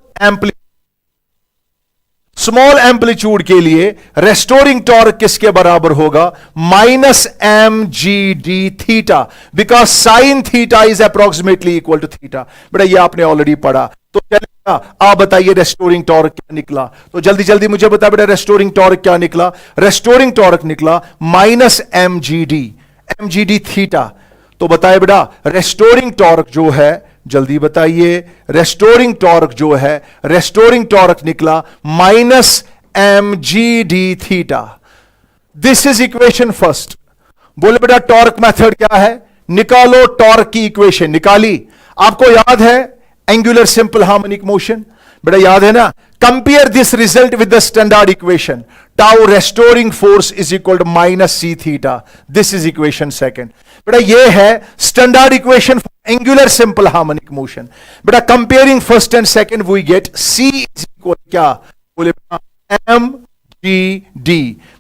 A: एम्पलीट्यूड के लिए रेस्टोरिंग टॉर्क किसके बराबर होगा? -mgd theta, because sine theta is approximately equal to theta. बेटा ये आपने ऑलरेडी पढ़ा। तो चलेगा, आप बताइए रेस्टोरिंग टॉर्क क्या निकला? तो जल्दी जल्दी मुझे बता बेटा, रेस्टोरिंग टॉर्क क्या निकला? रेस्टोरिंग टॉर्क निकला -mgd थीटा। तो बताए बेटा, रेस्टोरिंग टॉर्क जो है, जल्दी बताइए, रेस्टोरिंग टॉर्क जो है, रेस्टोरिंग टॉर्क निकला -mgd theta. This is equation first. बोले बेटा टॉर्क मेथड क्या है? निकालो टॉर्क की इक्वेशन। निकाली? आपको याद है एंगुलर सिंपल हार्मोनिक मोशन? बेटा याद है ना? Compare this result with the standard equation, tau restoring force is equal to -c theta. This is equation second. बेटा ये है standard equation for angular simple harmonic motion. बेटा comparing first and second we get c is equal क्या? बोले mgd।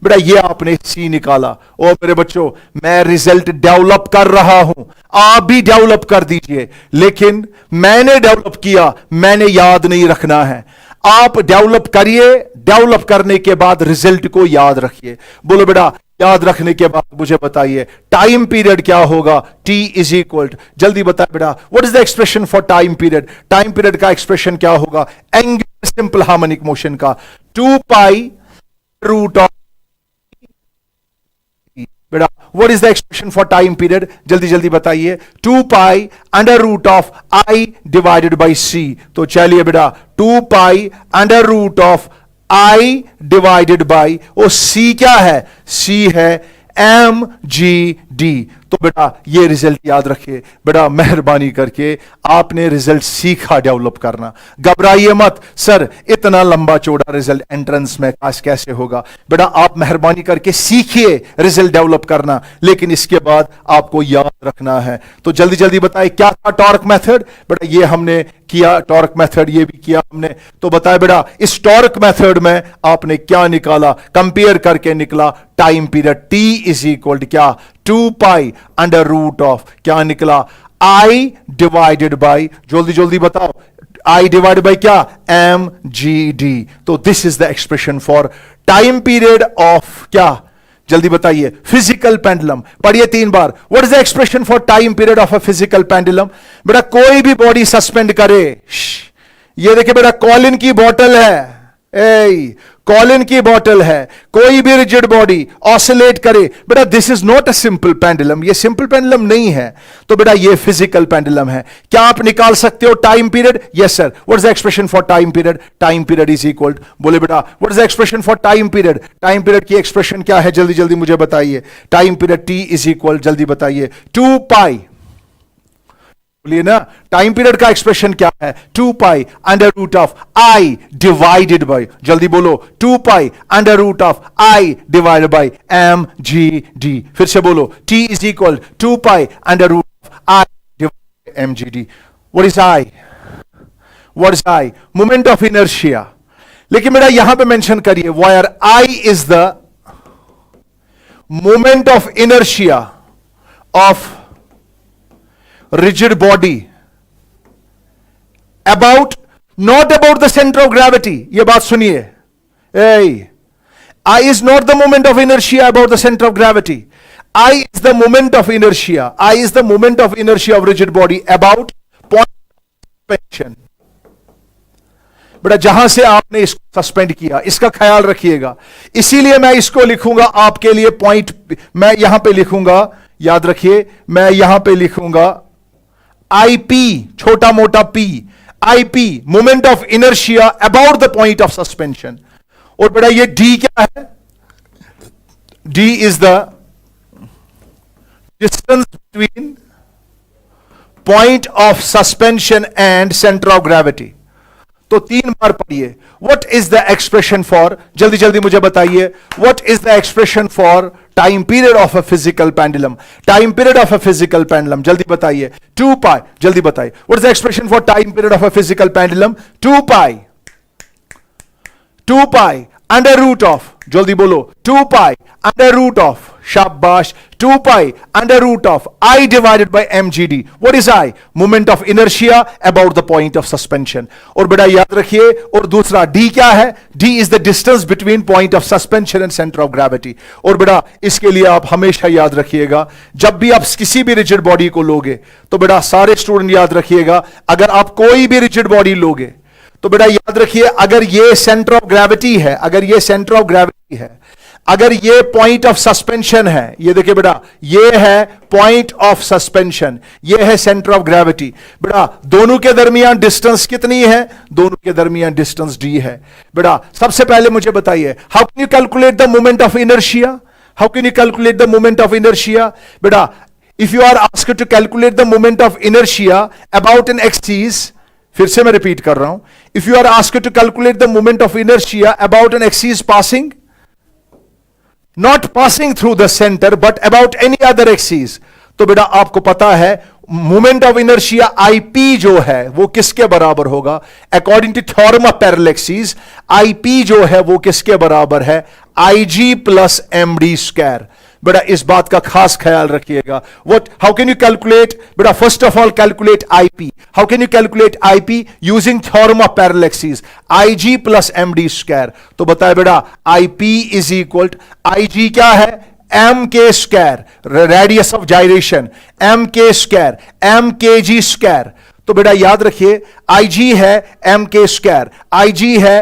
A: बेटा ये आपने c निकाला। और मेरे बच्चों, मैं रिजल्ट डेवलप कर रहा हूं, आप भी डेवलप कर दीजिए। लेकिन मैंने डेवलप किया, मैंने याद नहीं रखना है। आप डेवलप करिए, डेवलप करने के बाद रिजल्ट को याद रखिए। बोलो बेटा, याद रखने के बाद मुझे बताइए टाइम पीरियड क्या होगा? t इज इक्वल, जल्दी बताए बेटा, what is the expression for time period? Time period का एक्सप्रेशन क्या होगा एंगुलर सिंपल हार्मोनिक मोशन का? 2 पाई रूट ऑफ। बेटा what is the expression for time period? जल्दी जल्दी बताइए। 2 pi under root of i divided by c। तो चलिए बेटा, 2 pi under root of i divided by, और c क्या है? c है mgd। तो बेटा ये रिजल्ट याद रखिए। बेटा मेहरबानी करके आपने रिजल्ट सीखा डेवलप करना, घबराइए मत। सर इतना लंबा चौड़ा रिजल्ट एंट्रेंस में काश कैसे होगा? बेटा आप मेहरबानी करके सीखिए रिजल्ट डेवलप करना, लेकिन इसके बाद आपको याद रखना है। तो जल्दी जल्दी बताइए क्या था टॉर्क मेथड? बेटा ये हमने किया टॉर्क मेथड, ये भी किया हमने। तो बताए बेटा इस टॉर्क मेथड में आपने क्या निकाला? कंपेयर करके निकला time period t is equal to क्या? 2 पाई अंडर रूट ऑफ क्या निकला? i डिवाइडेड बाई, जल्दी जल्दी बताओ, i डिवाइडेड बाई क्या? mgd। तो this is the expression for time period of क्या? जल्दी बताइए, फिजिकल पेंडुलम। पढ़िए 3 बार। What is the expression for time period of a physical pendulum? बेटा कोई भी बॉडी सस्पेंड करे, ये देखिए बेटा कॉलिन की बोतल है, कॉलिन की बोतल है, कोई भी रिजिड बॉडी ऑसिलेट करे, बेटा this is not a simple pendulum, ये सिंपल पेंडुलम नहीं है। तो बेटा ये फिजिकल पेंडुलम है। क्या आप निकाल सकते हो time period? Yes sir. What is the expression for time period? Time period is equal, बोले बेटा what is the expression for time period? Time period की एक्सप्रेशन क्या है? जल्दी जल्दी मुझे बताइए। Time period t is equal, जल्दी बताइए, 2 पाई। बोलिए ना, टाइम पीरियड का एक्सप्रेशन क्या है? 2 pi under root of i divided by, जल्दी बोलो, 2 pi under root of i divided by mgd। फिर से बोलो, t is equal 2 pi under root of i divided mgd। What is i? What is i? Moment of inertia. लेकिन मेरा यहां पे mention करिए, where i is the moment of inertia of rigid body about, not about the center of gravity। ये बात सुनिए, I is not the moment of inertia about the center of gravity. I is the moment of inertia. I is the moment of inertia of rigid body about point of suspension। बेटा जहां से आपने इसको suspend किया, इसका ख्याल रखिएगा। इसीलिए मैं इसको लिखूंगा आपके लिए पॉइंट, मैं यहां पे लिखूंगा, याद रखिए, मैं यहां पे लिखूंगा IP, छोटा मोटा p, IP moment of inertia about the point of suspension. और बेटा ये d क्या है? d is the distance between point of suspension and centre of gravity. तो 3 बार पढ़िए। What is the expression for, जल्दी जल्दी मुझे बताइए, what is the expression for time period of a physical pendulum, time period of a physical pendulum, जल्दी बताइए 2 पाई, जल्दी बताइए what is the expression for time period of a physical pendulum? 2 pi under root of, जल्दी बोलो 2 pi under root of, शाबाश, 2 pi under root of I divided by mgd. What is I? Moment of inertia about the point of suspension. और बेटा याद रखिए, और दूसरा d क्या है? d is the distance between point of suspension and centre of gravity. और बेटा इसके लिए आप हमेशा याद रखिएगा, जब भी आप किसी भी रिजिड बॉडी को लोगे तो बेटा सारे स्टूडेंट याद रखिएगा, अगर आप कोई भी रिजिड बॉडी लोगे तो बेटा याद रखिए, अगर ये सेंटर ऑफ ग्रेविटी है, अगर ये सेंटर ऑफ ग्रेविटी है, अगर ये पॉइंट ऑफ सस्पेंशन है, ये देखिए बेटा ये है पॉइंट ऑफ सस्पेंशन, ये है सेंटर ऑफ ग्रेविटी. बेटा दोनों के दरमियान डिस्टेंस कितनी है? दोनों के दरमियान डिस्टेंस d है. बेटा सबसे पहले मुझे बताइए, how can you calculate the moment of inertia? How can you calculate the moment of inertia? बेटा if you are asked to calculate the moment of inertia about an axis, फिर से मैं रिपीट कर रहा हूं, if you are asked to calculate the moment of inertia about an axis passing, not passing through the centre but about any other axis, तो बेटा आपको पता है मोमेंट ऑफ इनर्शिया IP जो है वो किसके बराबर होगा? According to theorem of parallel axis, IP जो है वो किसके बराबर है? IG plus md square. बेटा इस बात का खास ख्याल रखिएगा. What, how can you calculate? बेटा first of all calculate IP. How can you calculate IP? Using theorem of parallel axis, IG plus md square. तो बताए बेटा IP इज इक्वल, IG क्या है? m के square, radius of gyration, m के square, m kg square. तो बेटा याद रखिए, IG है m के स्क्वायर, IG है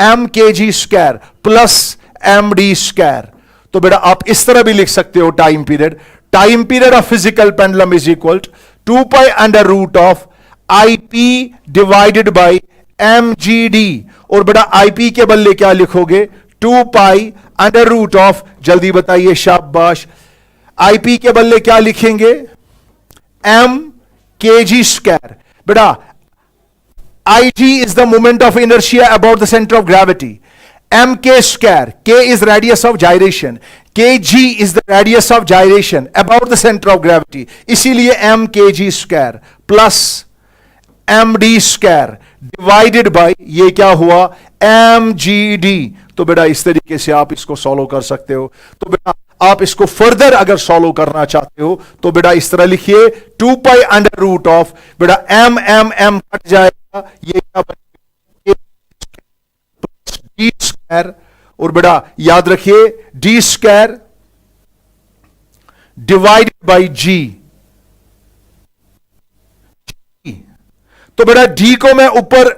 A: m kg square plus md square. तो बेटा आप इस तरह भी लिख सकते हो time period of physical pendulum is equal 2 pi under root of IP divided by mgd. और बेटा IP के बदले क्या लिखोगे? 2 पाई अंडर रूट ऑफ, जल्दी बताइए, शाबाश, IP के बदले क्या लिखेंगे? m kg square. बेटा IG is the moment of inertia about the centre of gravity, mk square, k is radius of gyration, kg is the radius of gyration about the center of gravity, इसीलिए m kg square plus md square divided by ये क्या हुआ? mgd. तो बेटा इस तरीके से आप इसको सॉल्व कर सकते हो. तो बेटा आप इसको फर्दर अगर सॉल्व करना चाहते हो तो बेटा इस तरह लिखिए 2 पाई अंडर रूट ऑफ, बेटा m कट जाएगा, ये क्या बनेगा? d square. और बेटा याद रखिए d square divided bye g. तो बेटा d को मैं ऊपर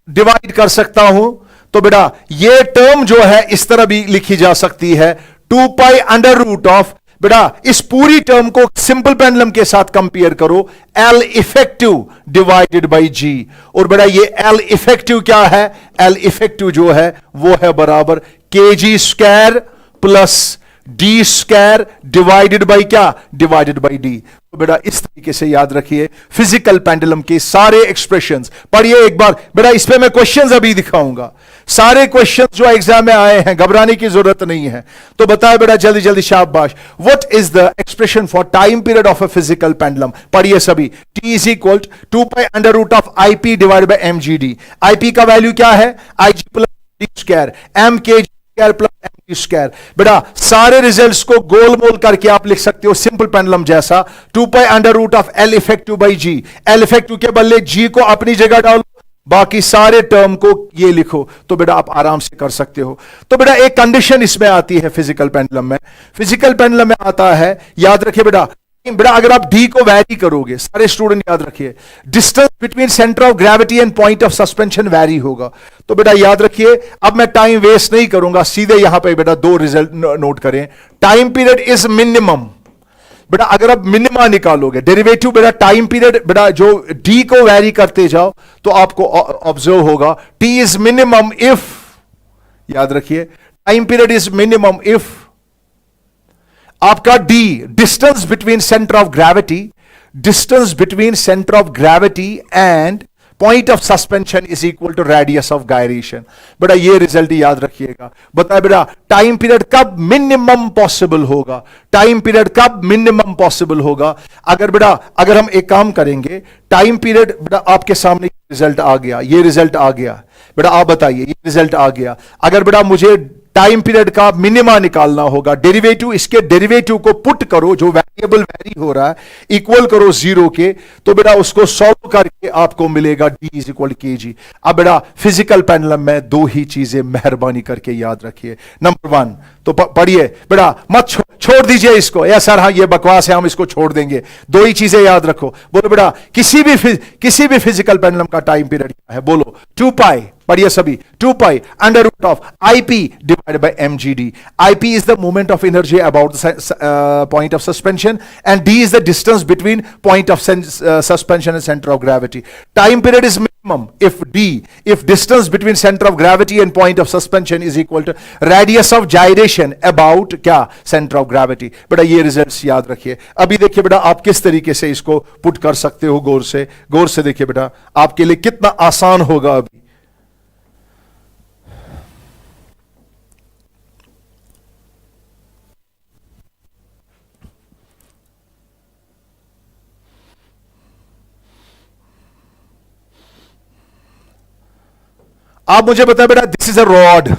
A: डिवाइड कर सकता हूं, तो बेटा ये टर्म जो है इस तरह भी लिखी जा सकती है 2 पाई अंडर रूट ऑफ, बेटा इस पूरी टर्म को सिंपल पेंडुलम के साथ कंपेयर करो, L effective divided by G. और बेटा ये L इफेक्टिव क्या है? L इफेक्टिव जो है वो है बराबर kg square plus d square divided by क्या? Divided by d. तो बेटा इस तरीके से याद रखिए फिजिकल पेंडुलम के सारे एक्सप्रेशंस. पढ़िए एक बार बेटा, इस पे मैं क्वेश्चंस अभी दिखाऊंगा, सारे क्वेश्चंस जो एग्जाम में आए हैं, घबराने की जरूरत नहीं है. तो बताए बेटा जल्दी जल्दी, शाबाश. What is the expression for time period of a physical pendulum? पढ़िए सभी. T is equal 2 pi under root of IP divided by mgd. IP का वैल्यू क्या है? IG plus d square, m kg square plus md square. बेटा सारे results को गोल मोल करके आप लिख सकते हो सिंपल पेंडुलम जैसा, 2 pi under root of L effective by G. L effective के बदले G को अपनी जगह डालो, बाकी सारे टर्म को ये लिखो, तो बेटा आप आराम से कर सकते हो. तो बेटा एक कंडीशन इसमें आती है फिजिकल पेंडुलम में, फिजिकल पेंडुलम में आता है, याद रखिए बेटा अगर आप d को वैरी करोगे, सारे स्टूडेंट याद रखिए, distance between centre of gravity and point of suspension vary होगा. तो बेटा याद रखिए, अब मैं टाइम वेस्ट नहीं करूंगा, सीधे यहां पे बेटा दो रिजल्ट नोट करें. Time period is minimum. बेटा अगर आप मिनिमा निकालोगे, डेरिवेटिव बेटा टाइम पीरियड, बेटा जो d को वैरी करते जाओ तो आपको ऑब्जर्व होगा t इज मिनिमम इफ, याद रखिए time period is minimum if आपका d distance between centre of gravity, distance between centre of gravity and point of suspension is equal to radius of gyration. बेटा ये result याद रखिएगा। बताए बेटा time period कब मिनिमम पॉसिबल होगा, time period कब मिनिमम पॉसिबल होगा। अगर बेटा अगर हम एक काम करेंगे, टाइम पीरियड बेटा आपके सामने रिजल्ट आ गया, ये रिजल्ट आ गया, बेटा आप बताइए ये रिजल्ट आ गया। अगर बेटा मुझे टाइम पीरियड का मिनिमा निकालना होगा, डेरिवेटिव, इसके डेरिवेटिव को पुट करो, जो वेरिएबल वेरी हो रहा है, इक्वल करो 0 के, तो बेटा उसको सॉल्व करके आपको मिलेगा d इज इक्वल के जी। अब बेटा फिजिकल पेंडुलम में दो ही चीजें मेहरबानी करके याद रखिए। नंबर 1 तो पढ़िए बेटा, मत छोड़ दीजिए इसको, या सर हाँ ये बकवास है हम इसको छोड़ देंगे। दो ही चीजें याद रखो। बोलो बेटा किसी भी फिजिकल पेंडुलम का टाइम पीरियड क्या है, बोलो 2 पाई, पढ़िए सभी, 2 pi under root of IP divided by mgd। IP is the moment of energy about the point of suspension and d is the distance between point of suspension and center of gravity. Time period is minimum if distance between center of gravity and point of suspension is equal to radius of gyration about क्या center of gravity। बेटा ये results याद रखिए। अभी देखिए बेटा आप किस तरीके से इसको पुट कर सकते हो, गौर से देखिए बेटा, आपके लिए कितना आसान होगा। अभी आप मुझे बताएं बेटा, दिस इज अ रॉड,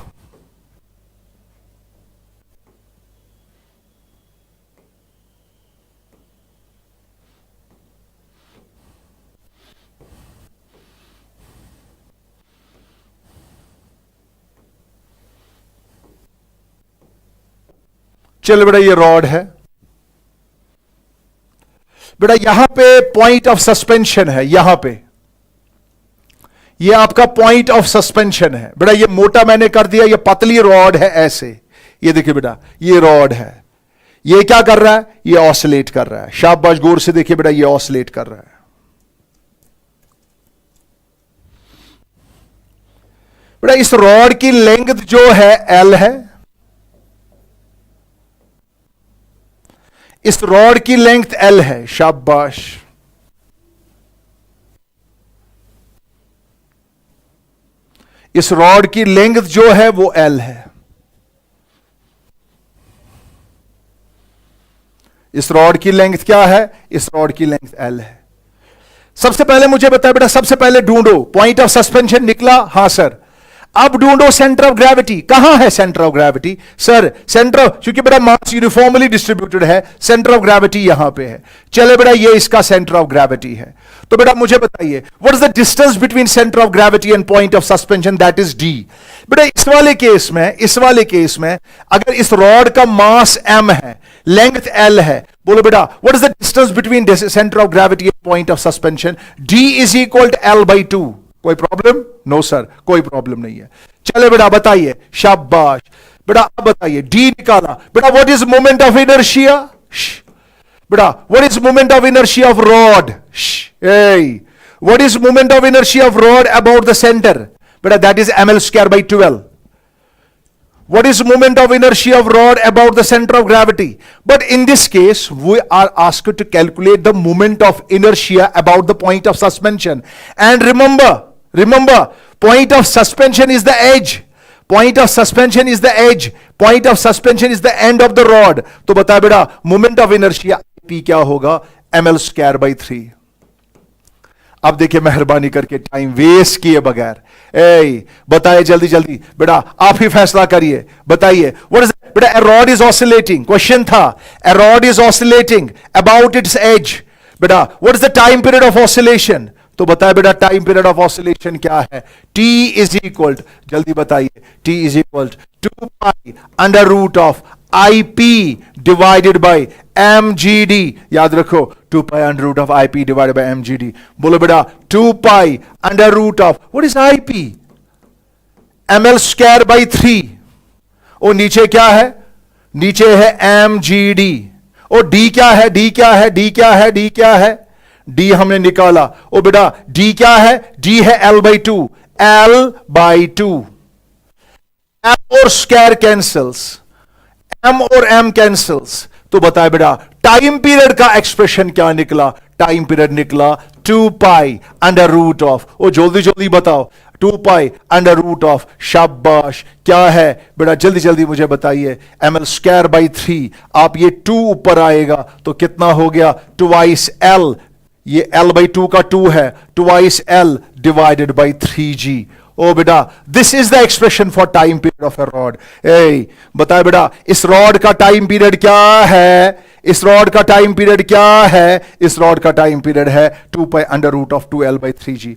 A: चलो बेटा ये रॉड है। बेटा यहां पे पॉइंट ऑफ सस्पेंशन है, यहां पे ये आपका पॉइंट ऑफ सस्पेंशन है। बेटा ये मोटा मैंने कर दिया, ये पतली रॉड है ऐसे। ये देखिए बेटा ये रॉड है, ये क्या कर रहा है, ये ऑसिलेट कर रहा है। शाबाश, गौर से देखिए बेटा ये ऑसिलेट कर रहा है। बेटा इस रॉड की लेंथ जो है L है, इस रॉड की लेंथ L है। शाबाश, इस रॉड की लेंथ जो है वो L है। इस रॉड की लेंथ क्या है, इस रॉड की लेंथ L है। सबसे पहले मुझे बताया बेटा, सबसे पहले ढूंढो पॉइंट ऑफ सस्पेंशन निकला, हां सर। अब ढूंढो सेंटर ऑफ ग्रेविटी, कहां है centre of gravity, sir centre of, क्योंकि बेटा मास यूनिफॉर्मली डिस्ट्रीब्यूटेड है, सेंटर ऑफ ग्रेविटी यहां पे है। चले बेटा ये इसका सेंटर ऑफ ग्रेविटी है, तो बेटा मुझे बताइए what is the distance between centre of gravity and point of suspension, that is d। बेटा इस वाले केस में अगर इस रॉड का मास m है, लेंथ L है, बोलो बेटा what is the distance between centre of gravity and point of suspension, d is equal to L/2। कोई प्रॉब्लम? नो सर, कोई प्रॉब्लम नहीं है। चले बेटा बताइए, शाबाश बेटा, अब बताइए d निकाला। बेटा what is moment of inertia, बेटा what is moment of inertia of rod, what is moment of inertia of rod about the centre, बेटा that is ml²/12। What is moment of inertia of rod about the center of gravity? But in this case, we are asked to calculate the moment of inertia about the point of suspension. And remember, point of suspension is the edge. Point of suspension is the edge. Point of suspension is the end of the rod. तो बताया बेटा moment of inertia P क्या होगा, ml²/3। अब देखिए मेहरबानी करके time waste किए बगैर, बताइए जल्दी बेटा, आप ही फैसला करिए, बताइए व्हाट इज बेटा, a rod is oscillating, question था a rod is oscillating about its edge। बेटा what is the time period of oscillation, तो बताए बेटा टाइम पीरियड ऑफ ऑसिलेशन क्या है, t इज इक्वल, जल्दी बताइए, t is equal 2 pi under root of IP divided by mgd। याद रखो 2 pi under root of IP divided by mgd। बोलो बेटा 2 pi under root of what is IP, ml²/3। और नीचे क्या है, नीचे है mgd। और d क्या है, d क्या है, d क्या है, d क्या है, d हमने निकाला। और बेटा d क्या है, d है L/2, L/2। m और स्क्वायर कैंसल्स, m और m कैंसल्स, तो बताए बेटा टाइम पीरियड का एक्सप्रेशन क्या निकला, टाइम पीरियड निकला 2 पाई अंडर रूट ऑफ, ओ जल्दी जल्दी बताओ, 2 पाई अंडर रूट ऑफ, शाबाश, क्या है बेटा जल्दी जल्दी मुझे बताइए, ml स्क्वायर बाई 3, आप ये 2 ऊपर आएगा तो कितना हो गया, ट्वाइस l, ये l बाई 2 का 2 है, twice l divided by 3g। ओ बेटा this is the expression for time period of a rod. ए बताए बेटा इस रॉड का टाइम पीरियड क्या है, इस रॉड का टाइम पीरियड क्या है, इस रॉड का टाइम पीरियड है 2 pi under root of 2l by 3g।